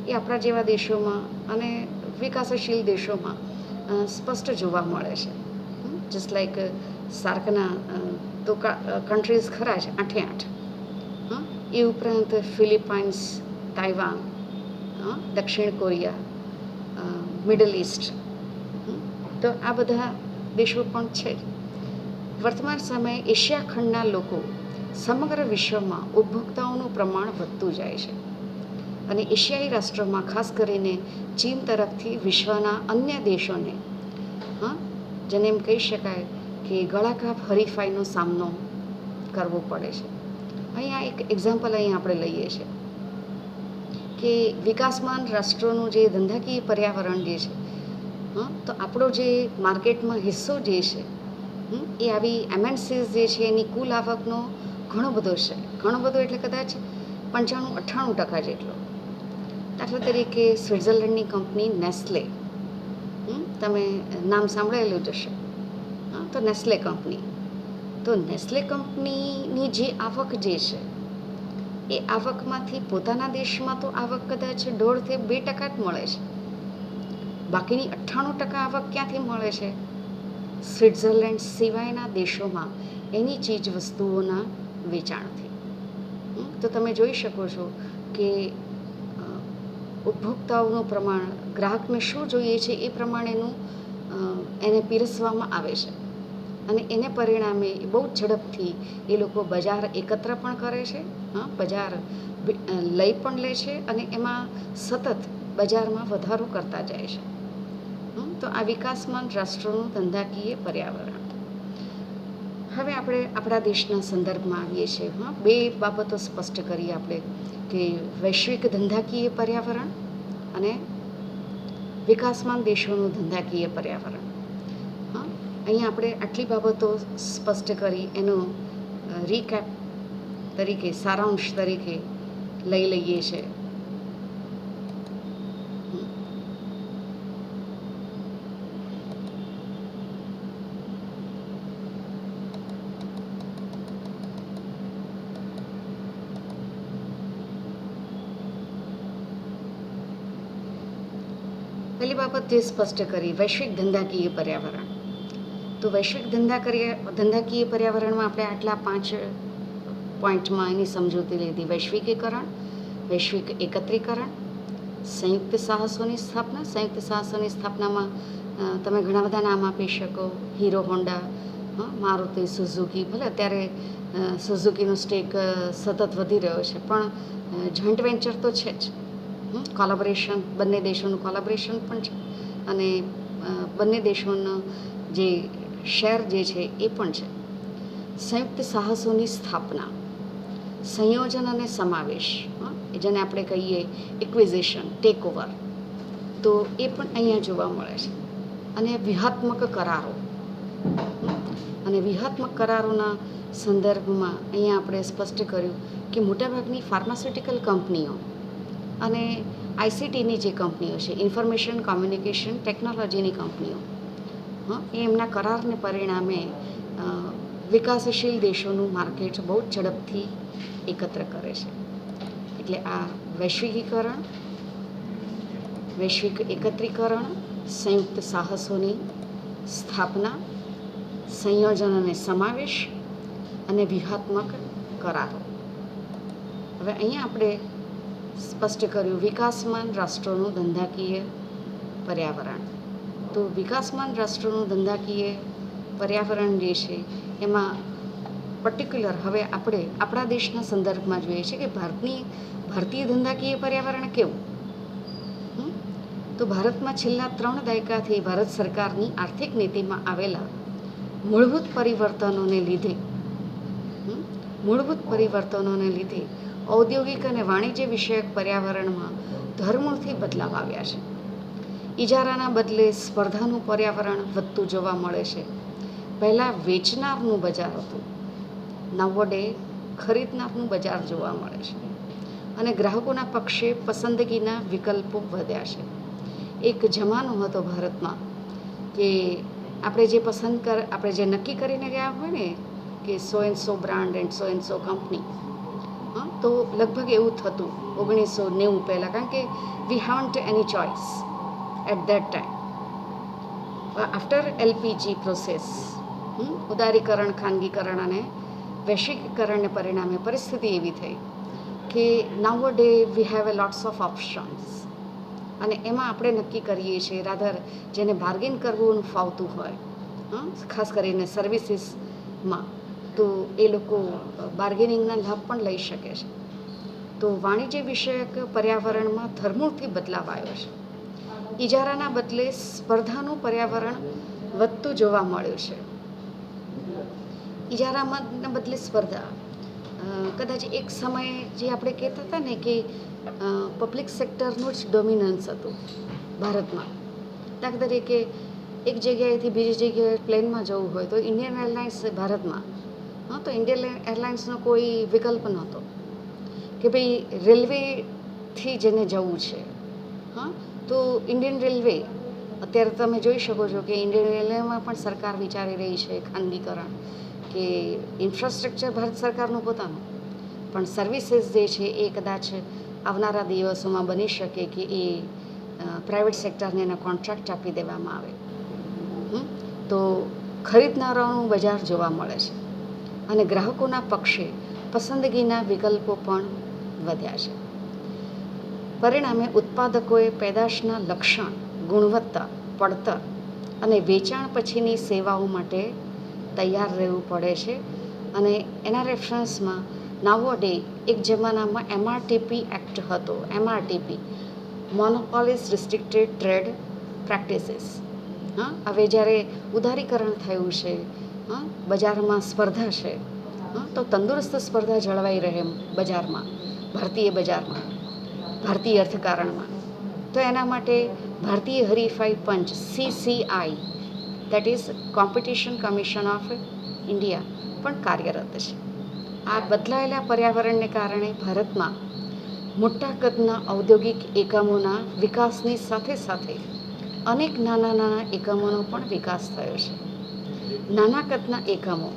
A: એ આપણા જેવા દેશોમાં અને વિકાસશીલ દેશોમાં સ્પષ્ટ જોવા મળે છે. જસ્ટ લાઈક સાર્કના તો કન્ટ્રીઝ ખરા છે 8 એ ઉપરાંત ફિલિપાઇન્સ, તાઇવાન, દક્ષિણ કોરિયા, મિડલ ઇસ્ટ, તો આ બધા દેશો પણ છે. વર્તમાન સમયે એશિયા ખંડના લોકો સમગ્ર વિશ્વમાં ઉપભોક્તાઓનું પ્રમાણ વધતું જાય છે, અને એશિયાઈ રાષ્ટ્રોમાં ખાસ કરીને ચીન તરફથી વિશ્વના અન્ય દેશોને જેને એમ કહી શકાય કે ગળાકાપ હરીફાઈનો સામનો કરવો પડે છે. અહીંયા એક એક્ઝામ્પલ અહીં આપણે લઈએ છીએ કે વિકાસમાન રાષ્ટ્રોનું જે ધંધાકીય પર્યાવરણ જે છે, તો આપણો જે માર્કેટમાં હિસ્સો જે છે એ આવી MNCs જે છે એની કુલ આવકનો ઘણો બધો છે. ઘણો બધો એટલે કદાચ 95-98% જેટલો. દાખલા તરીકે સ્વિટ્ઝરલેન્ડની કંપની નેસ્લે, તમે નામ સાંભળેલું જ હશે, તો નેસ્લે કંપની. તો નેસ્લે કંપનીની જે આવક જે છે એ આવકમાંથી પોતાના દેશમાં તો આવક કદાચ 1.5-2% જ મળે છે. બાકીની 98% આવક ક્યાંથી મળે છે? સ્વિટ્ઝરલેન્ડ સિવાયના દેશોમાં એની ચીજ વસ્તુઓના વેચાણથી. તો તમે જોઈ શકો છો કે ઉપભોક્તાઓનું પ્રમાણ, ગ્રાહકને શું જોઈએ છે એ પ્રમાણેનું એને પીરસવામાં આવે છે અને એને પરિણામે બહુ ઝડપથી એ લોકો બજાર એકત્ર પણ કરે છે, બજાર લઈ પણ લે છે અને એમાં સતત બજારમાં વધારો કરતા જાય છે. તો આ વિકાસમાન રાષ્ટ્રોનું ધંધાકીય પર્યાવરણ. હવે આપણે આપણા દેશના સંદર્ભમાં આવીએ છીએ. બે બાબતો સ્પષ્ટ કરીએ આપણે કે વૈશ્વિક ધંધાકીય પર્યાવરણ અને વિકાસમાન દેશોનું ધંધાકીય પર્યાવરણ. અહીંયા આપણે આટલી બાબતો સ્પષ્ટ કરી એનો રીકેપ તરીકે, સારાંશ તરીકે લઈ લઈએ છીએ. પહેલી બાબત જે સ્પષ્ટ કરી, વૈશ્વિક ધંધાકીય પર્યાવરણ. તો વૈશ્વિક ધંધાકીય પર્યાવરણમાં આપણે આટલા 5 પોઈન્ટમાં એની સમજૂતી લીધી. વૈશ્વિકીકરણ, વૈશ્વિક એકત્રીકરણ, સંયુક્ત સાહસોની સ્થાપના. સંયુક્ત સાહસોની સ્થાપનામાં તમે ઘણા બધા નામ આપી શકો. Hero Honda, Maruti Suzuki. ભલે અત્યારે સુઝુકીનો સ્ટેક સતત વધી રહ્યો છે, પણ જોઈન્ટ વેન્ચર તો છે જ. કોલેબોરેશન, બંને દેશોનું કોલેબોરેશન પણ છે અને બંને દેશોનો જે શેર જે છે એ પણ છે. સંયુક્ત સાહસોની સ્થાપના, સંયોજન અને સમાવેશ, જેને આપણે કહીએ એક્વિઝિશન, ટેક ઓવર, તો એ પણ અહીંયા જોવા મળે છે. અને વ્યૂહાત્મક કરારો, અને વ્યૂહાત્મક કરારોના સંદર્ભમાં અહીંયા આપણે સ્પષ્ટ કર્યું કે મોટાભાગની ફાર્માસ્યુટિકલ કંપનીઓ અને આઈસીટીની જે કંપનીઓ છે, ઇન્ફોર્મેશન કોમ્યુનિકેશન ટેકનોલોજીની કંપનીઓ, એ એમના કરારને પરિણામે વિકાસશીલ દેશોનું માર્કેટ બહુ ઝડપથી એકત્ર કરે છે. એટલે આ વૈશ્વિકીકરણ, વૈશ્વિક એકત્રીકરણ, સંયુક્ત સાહસોની સ્થાપના, સંયોજન અને સમાવેશ અને વ્યૂહાત્મક કરારો. હવે અહીંયા આપણે સ્પષ્ટ કર્યું વિકાસમાન રાષ્ટ્રોનું ધંધાકીય પર્યાવરણ. તો વિકાસમાન રાષ્ટ્રોનું ધંધાકીય પર્યાવરણ જે છે એમાં પર્ટિક્યુલર હવે આપણે આપણા દેશના સંદર્ભમાં જોઈએ છે કે ભારતીય ધંધાકીય પર્યાવરણ કેવું. તો ભારતમાં છેલ્લા 3 દાયકાથી ભારત સરકારની આર્થિક નીતિમાં આવેલા મૂળભૂત પરિવર્તનોને લીધે ઔદ્યોગિક અને વાણિજ્ય વિષયક પર્યાવરણમાં ધરમૂળથી બદલાવ આવ્યા છે. ઇજારાના બદલે સ્પર્ધાનું પર્યાવરણ વધતું જોવા મળે છે. પહેલાં વેચનારનું બજાર હતું, નવડે ખરીદનારનું બજાર જોવા મળે છે અને ગ્રાહકોના પક્ષે પસંદગીના વિકલ્પો વધ્યા છે. એક જમાનો હતો ભારતમાં કે આપણે જે નક્કી કરીને ગયા હોય ને કે so and so brand and so company, તો લગભગ એવું થતું 1990 પહેલાં, કારણ કે we haven't any choice at that time. After LPG process, ઉદારીકરણ, ખાનગીકરણ અને વૈશ્વિકીકરણને પરિણામે પરિસ્થિતિ એવી થઈ કે now day we have a lots of options અને એમાં આપણે નક્કી કરીએ છીએ રાધર જેને બાર્ગેન કરવું ફાવતું હોય, ખાસ કરીને સર્વિસીસમાં, તો એ લોકો બાર્ગેનિંગના લાભ પણ લઈ શકે છે. તો વાણિજ્ય વિષયક પર્યાવરણમાં ધરમૂળથી બદલાવ આવ્યો છે. ઇજારાના બદલે સ્પર્ધાનું પર્યાવરણ વધતું જોવા મળ્યું છે. ઇજારાના બદલે સ્પર્ધા, કદાચ એક સમયે જે આપણે કહેતા હતા ને કે પબ્લિક સેક્ટરનું જ ડોમિનન્સ હતું ભારતમાં. દાખલા તરીકે એક જગ્યાએથી બીજી જગ્યાએ પ્લેનમાં જવું હોય તો ઇન્ડિયન એરલાઇન્સ ભારતમાં, તો ઇન્ડિયન એરલાઇન્સનો કોઈ વિકલ્પ નહોતો કે ભાઈ રેલવેથી જેને જવું છે. તો ઇન્ડિયન રેલવે અત્યારે તમે જોઈ શકો છો કે ઇન્ડિયન રેલવેમાં પણ સરકાર વિચારી રહી છે ખાનગીકરણ, કે ઇન્ફ્રાસ્ટ્રક્ચર ભારત સરકારનું પોતાનું, પણ સર્વિસીસ જે છે એ કદાચ આવનારા દિવસોમાં બની શકે કે એ પ્રાઇવેટ સેક્ટરને એના કોન્ટ્રાક્ટ આપી દેવામાં આવે. તો ખરીદનારાઓનું બજાર જોવા મળે છે અને ગ્રાહકોના પક્ષે પસંદગીના વિકલ્પો પણ વધ્યા છે. પરિણામે ઉત્પાદકોએ પેદાશના લક્ષણ, ગુણવત્તા, પડતર અને વેચાણ પછીની સેવાઓ માટે તૈયાર રહેવું પડે છે. અને એના રેફરન્સમાં નાવો ડે એક જમાનામાં MRTP એક્ટ હતો. MRTP monopolies restricted trade practices. હવે જ્યારે ઉદારીકરણ થયું છે, બજારમાં સ્પર્ધા છે, તો તંદુરસ્ત સ્પર્ધા જળવાઈ રહે બજારમાં, ભારતીય બજારમાં, ભારતીય અર્થકારણમાં. તો એના માટે ભારતીય હરીફાઈ પંચ CCI, that is competition commission of India, પણ કાર્યરત છે. આ બદલાયેલા પર્યાવરણને કારણે ભારતમાં મોટા કદના ઔદ્યોગિક એકમોના વિકાસની સાથે સાથે અનેક નાના નાના એકમોનો પણ વિકાસ થયો છે. નાના કદના એકમો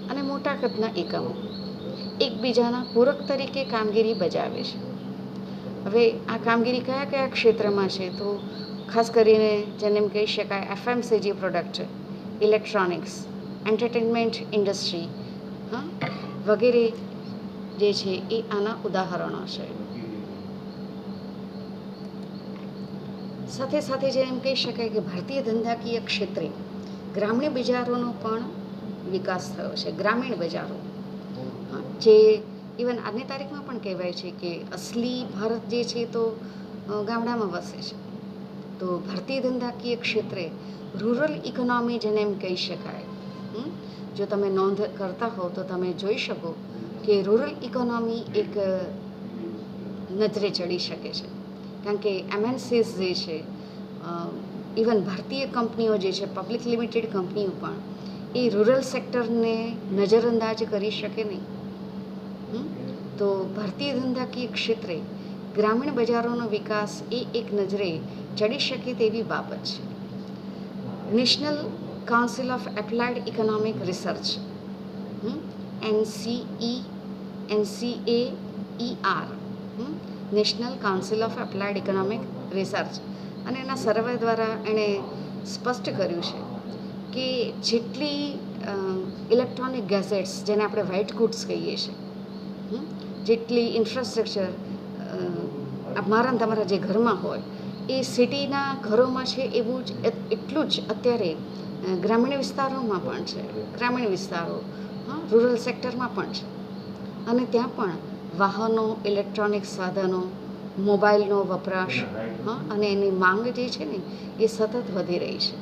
A: અને મોટા કદના એકમો એકબીજાના પૂરક તરીકે કામગીરી બજાવે છે. હવે આ કામગીરી કયા કયા ક્ષેત્રમાં છે? તો ખાસ કરીને જેને એમ કહી શકાય FMCG product, electronics, entertainment industry, વગેરે જે છે એ આના ઉદાહરણો છે. સાથે સાથે જેમ કહી શકાય કે ભારતીય ધંધાકીય ક્ષેત્રે ગ્રામીણ બજારોનો પણ વિકાસ થયો છે. ગ્રામીણ બજારો જે ઇવન આજની તારીખમાં પણ કહેવાય છે કે અસલી ભારત જે છે તો ગામડામાં વસે છે. તો ભારતીય ધંધાકીય ક્ષેત્રે રૂરલ ઇકોનોમી જેને એમ કહી શકાય. જો તમે નોંધ કરતા હો તો તમે જોઈ શકો કે રૂરલ ઇકોનોમી એક નજરે ચડી શકે છે. કારણ કે MNCs જે છે, ઇવન ભારતીય કંપનીઓ જે છે, પબ્લિક લિમિટેડ કંપનીઓ પણ એ રૂરલ સેક્ટરને નજરઅંદાજ કરી શકે નહીં. તો ભારતીય ધંધાકીય ક્ષેત્રે ગ્રામીણ બજારોનો વિકાસ એ એક નજરે ચડી શકે તેવી બાબત છે. National council of applied economic research, NCAER, national council of applied economic research, અને એના સર્વે દ્વારા એણે સ્પષ્ટ કર્યું છે કે જેટલી ઇલેક્ટ્રોનિક ગેઝેટ્સ, જેને આપણે વ્હાઇટ ગુડ્સ કહીએ છીએ, જેટલી ઇન્ફ્રાસ્ટ્રક્ચર મારા ને તમારા જે ઘરમાં હોય એ સિટીના ઘરોમાં છે એવું જ એટલું જ અત્યારે ગ્રામીણ વિસ્તારોમાં પણ છે. ગ્રામીણ વિસ્તારો, રૂરલ સેક્ટરમાં પણ છે. અને ત્યાં પણ વાહનો, ઇલેક્ટ્રોનિક સાધનો, મોબાઈલનો વપરાશ અને એની માંગ જે છે ને એ સતત વધી રહી છે.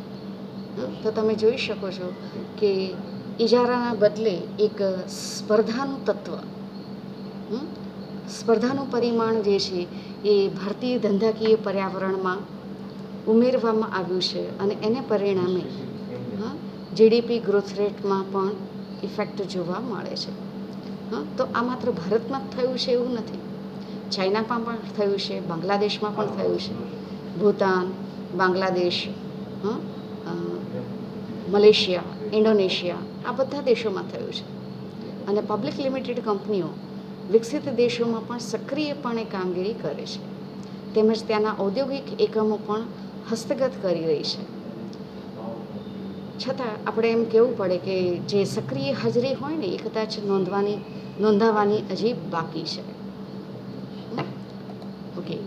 A: તો તમે જોઈ શકો છો કે ઇજારાના બદલે એક સ્પર્ધાનું તત્વ, સ્પર્ધાનું પરિમાણ જે છે એ ભારતીય ધંધાકીય પર્યાવરણમાં ઉમેરવામાં આવ્યું છે. અને એને પરિણામે GDP ગ્રોથ રેટમાં પણ ઇફેક્ટ જોવા મળે છે. તો આ માત્ર ભારતમાં જ થયું છે એવું નથી. ચાઇનામાં પણ થયું છે, બાંગ્લાદેશમાં પણ થયું છે, ભૂતાન, બાંગ્લાદેશ, મલેશિયા, ઇન્ડોનેશિયા, આ બધા દેશોમાં થયું છે. અને પબ્લિક લિમિટેડ કંપનીઓ વિકસિત દેશોમાં પણ સક્રિયપણે કામગીરી કરે છે. તેમજ ત્યાંના ઔદ્યોગિક એકમો પણ હસ્તગત કરી રહી છે. છતાં આપણે એમ કહેવું પડે કે જે સક્રિય હાજરી હોય ને એ કદાચ નોંધાવાની હજી બાકી છે. ઓકે,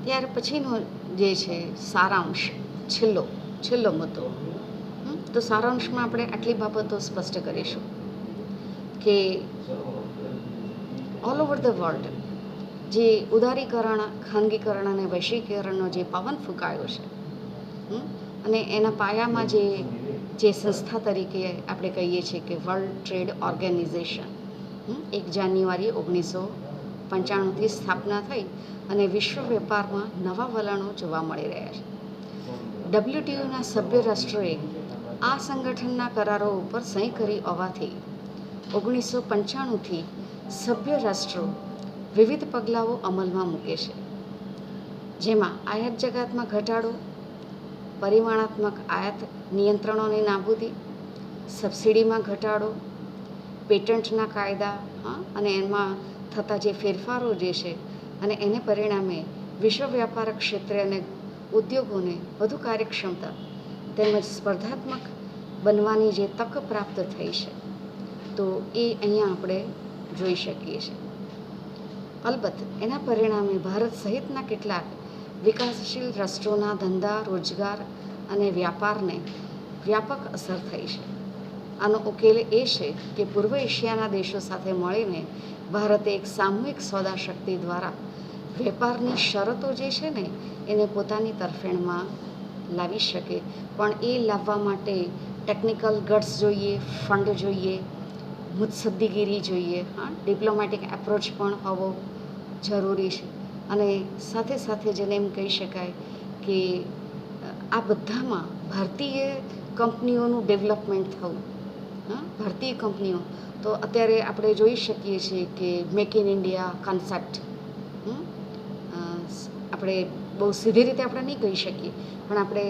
A: ત્યાર પછીનો જે છે સારાંશ, છેલ્લો મુદ્દો. તો સારાંશમાં આપણે આટલી બાબતો સ્પષ્ટ કરીશું કે ઓલ ઓવર ધ વર્લ્ડ જે ઉદારીકરણ, ખાનગીકરણ અને વૈશ્વિકીકરણનો જે પવન ફૂંકાયો છે, અને એના પાયામાં જે સંસ્થા તરીકે આપણે કહીએ છીએ કે વર્લ્ડ ટ્રેડ ઓર્ગેનાઇઝેશન 1 જાન્યુઆરી 1995થી સ્થાપના થઈ અને વિશ્વ વેપારમાં નવા વલણો જોવા મળી રહ્યા છે. WTOના સભ્ય રાષ્ટ્રોએ આ સંગઠનના કરારો ઉપર સહી કરી હોવાથી 1995થી સભ્ય રાષ્ટ્રો વિવિધ પગલાઓ અમલમાં મૂકે છે. જેમાં આયાત જકાતમાં ઘટાડો, પરિમાણાત્મક આયાત નિયંત્રણોની નાબૂદી, સબસિડીમાં ઘટાડો, પેટન્ટના કાયદા અને એમાં થતા જે ફેરફારો જે છે, અને એને પરિણામે વિશ્વ વ્યાપાર ક્ષેત્રે અને ઉદ્યોગોને વધુ કાર્યક્ષમતા તેમજ સ્પર્ધાત્મક બનવાની જે તક પ્રાપ્ત થઈ છે તો એ અહીંયા આપણે જોઈ શકીએ છીએ. અલબત્ત એના પરિણામે ભારત સહિતના કેટલાક વિકાસશીલ રાષ્ટ્રોના ધંધા, રોજગાર અને વ્યાપારને વ્યાપક અસર થઈ છે. આનો ઉકેલ એ છે કે પૂર્વ એશિયાના દેશો સાથે મળીને ભારતે એક સામૂહિક સોદા શક્તિ દ્વારા વેપારની શરતો જે છે ને એને પોતાની તરફેણમાં લાવી શકે. પણ એ લાવવા માટે ટેકનિકલ ગટ્સ જોઈએ, ફંડ જોઈએ, મુત્સદ્દીગીરી જોઈએ, ડિપ્લોમેટિક એપ્રોચ પણ હોવો જરૂરી છે. અને સાથે સાથે જેને એમ કહી શકાય કે આ બધામાં ભારતીય કંપનીઓનું ડેવલપમેન્ટ થવું. ભારતીય કંપનીઓ તો અત્યારે આપણે જોઈ શકીએ છીએ કે મેક ઇન ઇન્ડિયા કન્સેપ્ટ આપણે બહુ સીધી રીતે આપણે નહીં કહી શકીએ, પણ આપણે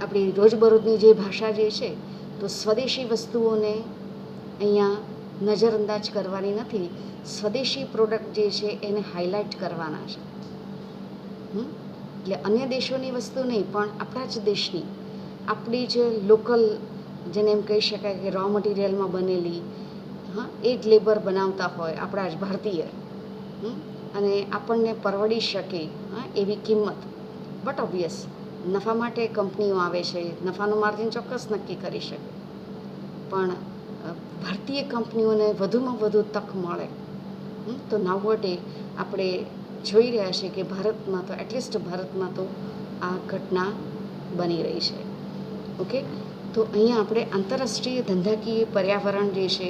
A: આપણી રોજબરોજની જે ભાષા જે છે તો સ્વદેશી વસ્તુઓને અહીંયા નજરઅંદાજ કરવાની નથી, સ્વદેશી પ્રોડક્ટ જે છે એને હાઇલાઇટ કરવાના છે. એટલે અન્ય દેશોની વસ્તુ નહીં, પણ આપણા જ દેશની, આપણી જ લોકલ, જેને એમ કહી શકાય કે રો મટીરિયલમાં બનેલી, એ જ લેબર બનાવતા હોય આપણા જ ભારતીય, અને આપણને પરવડી શકે એવી કિંમત. બટ ઓબ્વિયસ નફા માટે કંપનીઓ આવે છે, નફાનું માર્જિન ચોક્કસ નક્કી કરી શકે, પણ ભારતીય કંપનીઓને વધુમાં વધુ તક મળે. તો નાવડે આપણે જોઈ રહ્યા છીએ કે ભારતમાં તો એટલીસ્ટ ભારતમાં તો આ ઘટના બની રહી છે. ઓકે, તો અહીંયા આપણે આંતરરાષ્ટ્રીય ધંધાકીય પર્યાવરણ જે છે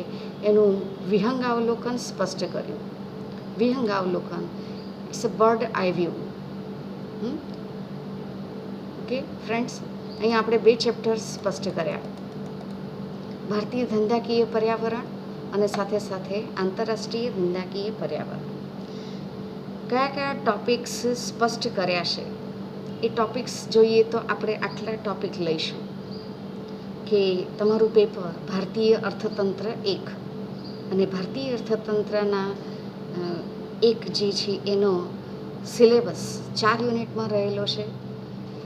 A: એનું વિહંગાવલોકન સ્પષ્ટ કર્યું. વિહંગાવલોકન it's a bird eye view. Okay friends, અહીંયા આપણે 2 ચેપ્ટર્સ સ્પષ્ટ કર્યા, ભારતીય ધંધાકીય પર્યાવરણ અને સાથે સાથે આંતરરાષ્ટ્રીય ધંધાકીય પર્યાવરણ. કયા કયા ટોપિક્સ સ્પષ્ટ કર્યા છે એ ટોપિક્સ જોઈએ તો આપણે આટલા ટોપિક લઈશું કે તમારું પેપર ભારતીય અર્થતંત્ર 1 અને ભારતીય અર્થતંત્રના 1 જે છે એનો સિલેબસ 4 યુનિટમાં રહેલો છે.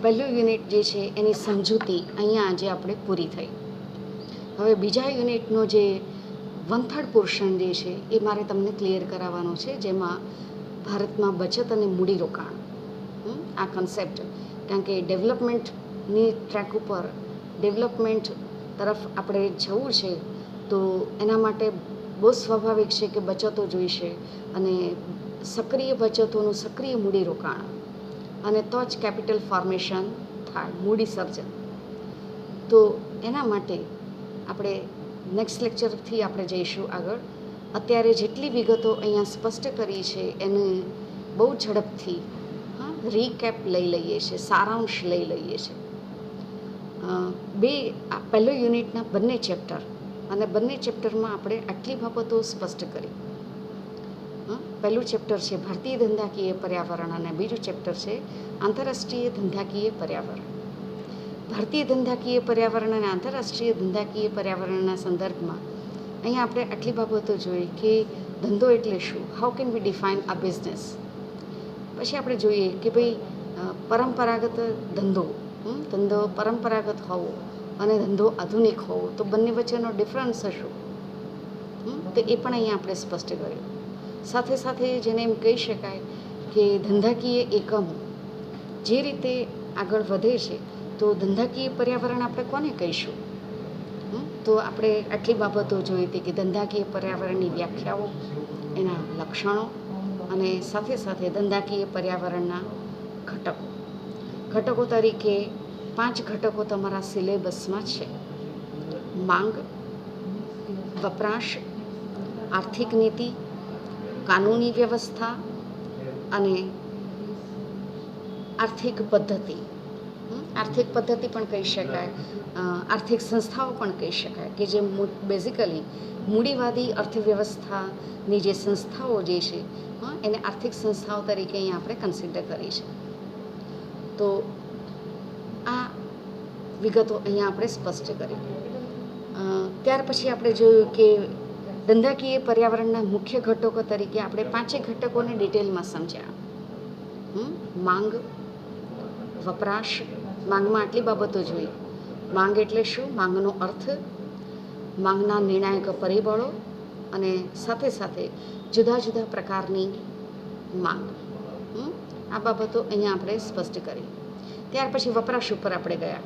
A: પહેલું યુનિટ જે છે એની સમજૂતી અહીંયા આજે આપણે પૂરી થઈ. હવે બીજા યુનિટનો જે 1/3 પોર્શન જે છે એ મારે તમને ક્લિયર કરાવવાનો છે, જેમાં ભારતમાં બચત અને મૂડીરોકાણ આ કન્સેપ્ટ, કારણ કે ડેવલપમેન્ટની ટ્રેક ઉપર, ડેવલપમેન્ટ તરફ આપણે જવું છે તો એના માટે બહુ સ્વાભાવિક છે કે બચતો જોઈશે, અને સક્રિય બચતોનું સક્રિય મૂડીરોકાણ, અને તો જ કેપિટલ ફોર્મેશન થાય, મૂડી સર્જન. તો એના માટે આપણે નેક્સ્ટ લેક્ચરથી આપણે જઈશું આગળ. અત્યારે જેટલી વિગતો અહીંયા સ્પષ્ટ કરી છે એને બહુ ઝડપથી રીકેપ લઈ લઈએ છીએ, સારાંશ લઈ લઈએ છીએ. પહેલો યુનિટના બંને ચેપ્ટર, અને બંને ચેપ્ટરમાં આપણે આટલી બાબતો સ્પષ્ટ કરી. પહેલું ચેપ્ટર છે ભારતીય ધંધાકીય પર્યાવરણ અને બીજું ચેપ્ટર છે આંતરરાષ્ટ્રીય ધંધાકીય પર્યાવરણ. ભારતીય ધંધાકીય પર્યાવરણ અને આંતરરાષ્ટ્રીય ધંધાકીય પર્યાવરણના સંદર્ભમાં અહીંયા આપણે આટલી બાબતો જોઈ કે ધંધો એટલે શું, how can we define a business. પછી આપણે જોઈએ કે ભાઈ પરંપરાગત ધંધો પરંપરાગત હોવો અને ધંધો આધુનિક હોવો, તો બંને વચ્ચેનો ડિફરન્સ શું, તો એ પણ અહીંયા આપણે સ્પષ્ટ કર્યું. સાથે સાથે જેને એમ કહી શકાય કે ધંધાકીય એકમો જે રીતે આગળ વધે છે તો ધંધાકીય પર્યાવરણ આપણે કોને કહીશું. તો આપણે આટલી બાબતો જોઈ હતી કે ધંધાકીય પર્યાવરણની વ્યાખ્યાઓ, એના લક્ષણો, અને સાથે સાથે ધંધાકીય પર્યાવરણના ઘટકો તરીકે 5 ઘટકો તમારા સિલેબસમાં છે: માંગ, વપરાશ, આર્થિક નીતિ, કાનૂની વ્યવસ્થા અને આર્થિક પદ્ધતિ. આર્થિક પદ્ધતિ પણ કહી શકાય, આર્થિક સંસ્થાઓ પણ કહી શકાય, કે જે બેઝિકલી મૂડીવાદી અર્થવ્યવસ્થાની જે સંસ્થાઓ જે છે એને આર્થિક સંસ્થાઓ તરીકે અહીંયા આપણે કન્સિડર કરી છે. તો આ વિગતો અહીંયા આપણે સ્પષ્ટ કરી. ત્યાર પછી આપણે જોયું કે ધંધાકીય પર્યાવરણના મુખ્ય ઘટકો તરીકે આપણે 5 ઘટકોને ડિટેલમાં સમજ્યા. માંગ, વપરાશ, માંગમાં આટલી બાબતો જોઈ માંગ એટલે શું? માંગનો અર્થ, માંગના નિર્ણાયક પરિબળો અને સાથે સાથે જુદા જુદા પ્રકારની માંગ. આ બાબતો અહીંયા આપણે સ્પષ્ટ કરી. ત્યાર પછી વપરાશ ઉપર આપણે ગયા.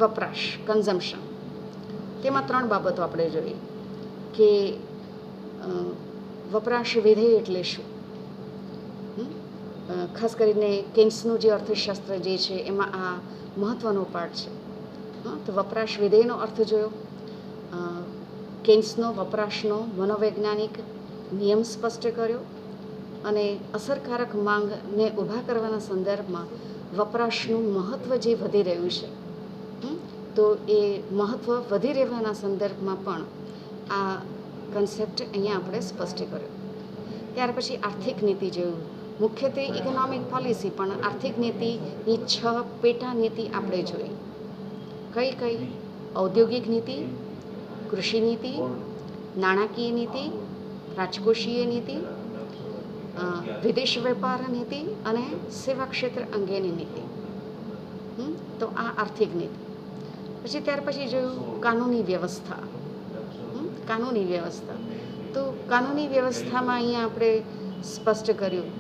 A: વપરાશ, કન્ઝમ્પશન. તેમાં 3 બાબતો આપણે જોઈ કે વપરાશ વિધેય એટલે શું. ખાસ કરીને કેન્સનું જે અર્થશાસ્ત્ર જે છે એમાં આ મહત્ત્વનો પાઠ છે. તો વપરાશ વિધેયનો અર્થ જોયો. કેન્સનો વપરાશનો મનોવૈજ્ઞાનિક નિયમ સ્પષ્ટ કર્યો અને અસરકારક માંગને ઊભા કરવાના સંદર્ભમાં વપરાશનું મહત્ત્વ જે વધી રહ્યું છે, તો એ મહત્ત્વ વધી રહેવાના સંદર્ભમાં પણ આ કન્સેપ્ટ અહીંયા આપણે સ્પષ્ટ કર્યો. ત્યાર પછી આર્થિક નીતિ જોયું. મુખ્યત્વે ઇકોનોમિક પોલિસી, પણ આર્થિક નીતિની 6 પેટા નીતિ આપણે જોઈ. કઈ કઈ? ઔદ્યોગિક નીતિ, કૃષિ નીતિ, નાણાકીય નીતિ, રાજકોષીય નીતિ, વિદેશ વેપાર નીતિ અને સેવા ક્ષેત્ર અંગેની નીતિ. તો આ આર્થિક નીતિ. પછી ત્યાર પછી જોયું કાનૂની વ્યવસ્થા. કાનૂની વ્યવસ્થા. તો કાનૂની વ્યવસ્થામાં અહીંયા આપણે સ્પષ્ટ કર્યું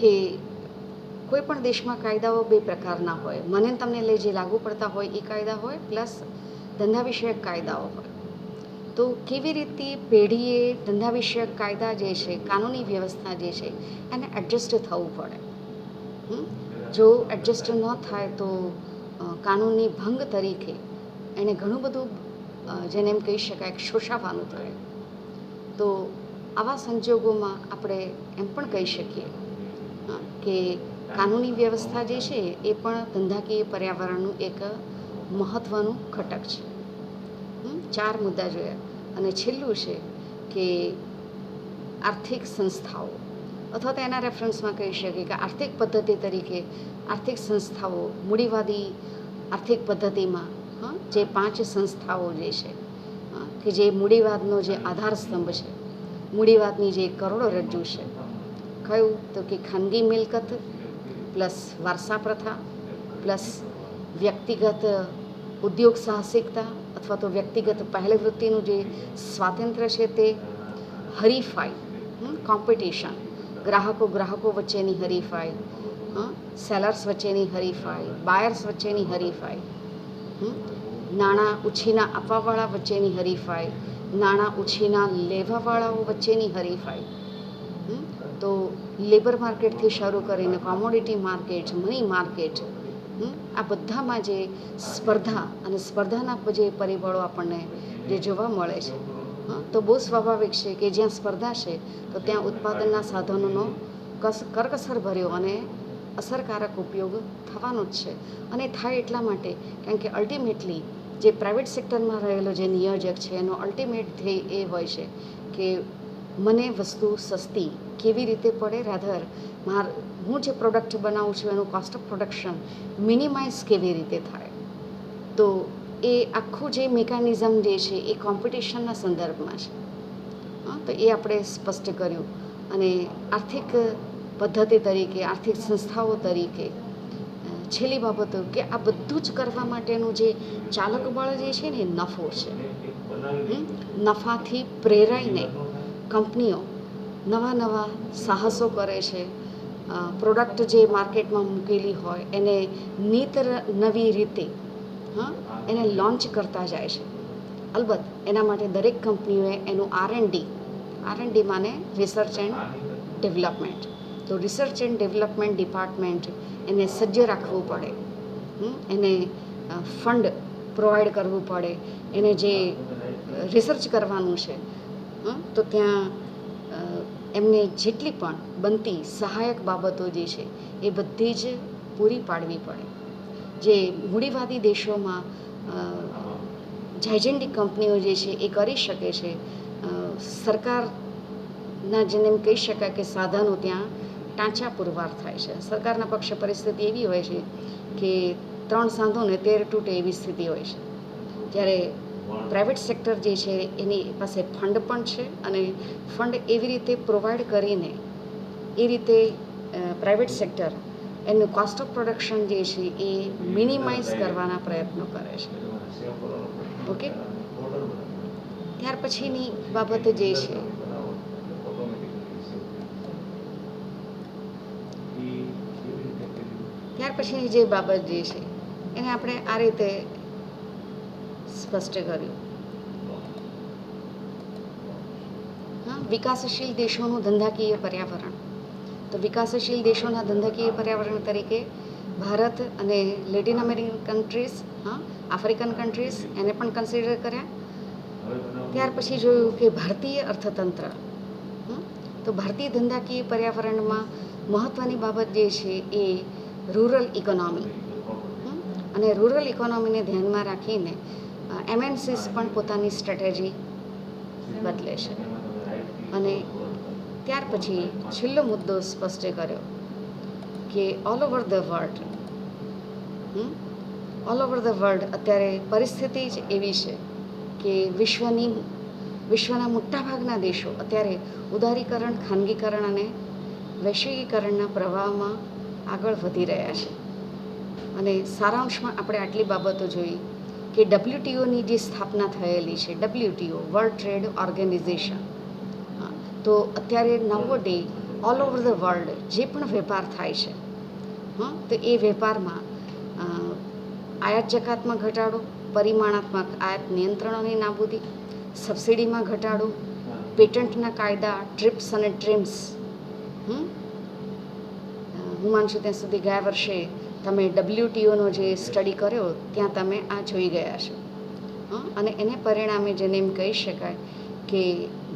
A: કે કોઈ પણ દેશમાં કાયદાઓ 2 પ્રકારના હોય. મને તમને લઈ જે લાગુ પડતા હોય એ કાયદા હોય, પ્લસ ધંધા વિષયક કાયદાઓ હોય. તો કેવી રીતે પેઢીએ ધંધા વિષયક કાયદા જે છે, કાનૂની વ્યવસ્થા જે છે, એને એડજસ્ટ થવું પડે. જો એડજસ્ટ ન થાય તો કાનૂની ભંગ તરીકે એને ઘણું બધું જેને એમ કહી શકાય કે શોષાવાનું થાય. તો આવા સંજોગોમાં આપણે એમ પણ કહી શકીએ કે કાનૂની વ્યવસ્થા જે છે એ પણ ધંધાકીય પર્યાવરણનું એક મહત્ત્વનું ઘટક છે. 4 મુદ્દા જોયા. અને છેલ્લું છે કે આર્થિક સંસ્થાઓ, અથવા તો એના રેફરન્સમાં કહી શકીએ કે આર્થિક પદ્ધતિ તરીકે આર્થિક સંસ્થાઓ, મૂડીવાદી આર્થિક પદ્ધતિમાં જે 5 સંસ્થાઓ જે છે કે જે મૂડીવાદનો જે આધાર સ્તંભ છે, મૂડીવાદની જે કરોડરજ્જુ છે, કયું? તો કે ખાનગી મિલકત પ્લસ વારસા પ્રથા પ્લસ વ્યક્તિગત ઉદ્યોગ સાહસિકતા અથવા તો વ્યક્તિગત પહેલ વૃત્તિનું જે સ્વાતંત્ર્ય છે તે, હરીફાઈ, કોમ્પિટિશન, ગ્રાહકો વચ્ચેની હરીફાઈ, સેલર્સ વચ્ચેની હરીફાઈ, બાયર્સ વચ્ચેની હરીફાઈ, નાણાં ઉછીના આપવાવાળા વચ્ચેની હરીફાઈ, નાણાં ઉછીના લેવાવાળાઓ વચ્ચેની હરીફાઈ. તો લેબર માર્કેટથી શરૂ કરીને કોમોડિટી માર્કેટ, મની માર્કેટ, આ બધામાં જે સ્પર્ધા અને સ્પર્ધાના જે પરિબળો આપણને જે જોવા મળે છે, તો બહુ સ્વાભાવિક છે કે જ્યાં સ્પર્ધા છે તો ત્યાં ઉત્પાદનના સાધનોનો કરકસર ભર્યો અને અસરકારક ઉપયોગ થવાનો જ છે. અને થાય એટલા માટે કારણ કે અલ્ટિમેટલી જે પ્રાઇવેટ સેક્ટરમાં રહેલો જે નિયોજક છે એનો અલ્ટિમેટ ધ્યેય એ હોય છે કે મને વસ્તુ સસ્તી કેવી રીતે પડે, રાધર હું જે પ્રોડક્ટ બનાવું છું એનું કોસ્ટ ઓફ પ્રોડક્શન મિનિમાઇઝ કેવી રીતે થાય. તો એ આખું જે મિકેનિઝમ જે છે એ કોમ્પિટિશનના સંદર્ભમાં છે. તો એ આપણે સ્પષ્ટ કર્યું. અને આર્થિક પદ્ધતિ તરીકે, આર્થિક સંસ્થાઓ તરીકે છેલ્લી બાબતો કે આ બધું જ કરવા માટેનું જે ચાલક બળ જે છે ને એ નફો છે. નફાથી પ્રેરાઈને કંપનીઓ નવા સાહસો કરે છે. પ્રોડક્ટ જે માર્કેટમાં મૂકેલી હોય એને નવી રીતે એને લોન્ચ કરતા જાય છે. અલબત્ત એના માટે દરેક કંપનીઓએ એનું R&D માને રિસર્ચ એન્ડ ડેવલપમેન્ટ. તો રિસર્ચ એન્ડ ડેવલપમેન્ટ ડિપાર્ટમેન્ટ એને સજ્જ રાખવું પડે, એને ફંડ પ્રોવાઈડ કરવું પડે, એને જે રિસર્ચ કરવાનું છે તો ત્યાં એમને જેટલી પણ બનતી સહાયક બાબતો જે છે એ બધી જ પૂરી પાડવી પડે. જે મૂડીવાદી દેશોમાં જાયજેન્ટિક કંપનીઓ જે છે એ કરી શકે છે. સરકારના જેને એમ કહી શકાય કે સાધનો ત્યાં ટાંચા પુરવાર થાય છે. સરકારના પક્ષે પરિસ્થિતિ એવી હોય છે કે 3 સાંધોને 13 તૂટે એવી સ્થિતિ હોય છે. જ્યારે પ્રાઇવેટ સેક્ટર જે છે એની પાસે ફંડ પણ છે અને ફંડ એવી રીતે પ્રોવાઈડ કરીને એ રીતે પ્રાઇવેટ સેક્ટર એનું કોસ્ટ ઓફ પ્રોડક્શન જે છે એ મિનિમાઇઝ કરવાના પ્રયત્નો કરે છે. ઓકે, ત્યાર પછીની બાબત જે છે ત્યાર પછીની જે બાબત જે છે એને આપણે આ રીતે સ્પષ્ટ કર્યું. હા, વિકાસશીલ દેશોનું ધંધાકીય પર્યાવરણ. તો વિકાસશીલ દેશોના ધંધાકીય પર્યાવરણ તરીકે ભારત અને લેટિન અમેરિકન કન્ટ્રીઝ, હા, આફ્રિકન કન્ટ્રીઝ એને પણ કન્સિડર કર્યા. ત્યાર પછી જોયું કે ભારતીય અર્થતંત્ર. તો ભારતીય ધંધાકીય પર્યાવરણમાં મહત્ત્વની બાબત જે છે એ રૂરલ ઇકોનોમી, અને રૂરલ ઇકોનોમીને ધ્યાનમાં રાખીને MNCs પણ પોતાની સ્ટ્રેટેજી બદલે છે. અને ત્યાર પછી છેલ્લો મુદ્દો સ્પષ્ટ કર્યો કે ઓલ ઓવર ધ વર્લ્ડ અત્યારે પરિસ્થિતિ જ એવી છે કે વિશ્વના મોટાભાગના દેશો અત્યારે ઉદારીકરણ, ખાનગીકરણ અને વૈશ્વિકીકરણના પ્રવાહમાં આગળ વધી રહ્યા છે. અને સારાંશમાં આપણે આટલી બાબતો જોઈ કે WTOની જે સ્થાપના થયેલી છે, WTO વર્લ્ડ ટ્રેડ ઓર્ગેનાઇઝેશન, તો અત્યારે નવો day all over the world જે પણ વેપાર થાય છે, તો એ વેપારમાં આયાત જકાતમાં ઘટાડો, પરિમાણાત્મક આયાત નિયંત્રણોની નાબૂદી, સબસિડીમાં ઘટાડો, પેટન્ટના કાયદા, ટ્રિપ્સ અને ટ્રિમ્સ. હું માનું છું ત્યાં સુધી ગયા વર્ષે તમે WTOનો જે સ્ટડી કર્યો ત્યાં તમે આ જોઈ ગયા છો. અને એને પરિણામે જેને એમ કહી શકાય કે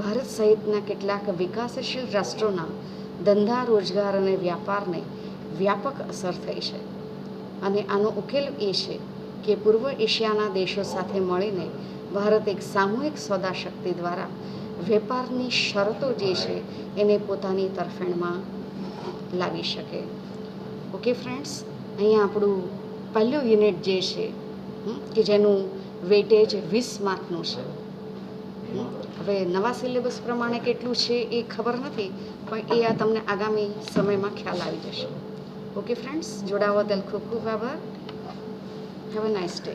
A: ભારત સહિતના કેટલાક વિકાસશીલ રાષ્ટ્રોના ધંધા, રોજગાર અને વ્યાપારને વ્યાપક અસર થઈ છે. અને આનો ઉકેલ એ છે કે પૂર્વ એશિયાના દેશો સાથે મળીને ભારત એક સામૂહિક સોદા શક્તિ દ્વારા વેપારની શરતો જે છે એને પોતાની તરફેણમાં લાવી શકે. ઓકે ફ્રેન્ડ્સ, અહીંયા આપણું પહેલું યુનિટ જે છે કે જેનું વેટેજ 20 માર્કનું છે. હવે નવા સિલેબસ પ્રમાણે કેટલું છે એ ખબર નથી, પણ એ આ તમને આગામી સમયમાં ખ્યાલ આવી જશે. ઓકે ફ્રેન્ડ્સ, જોડાવા બદલ ખૂબ ખૂબ આભાર. Have a nice day.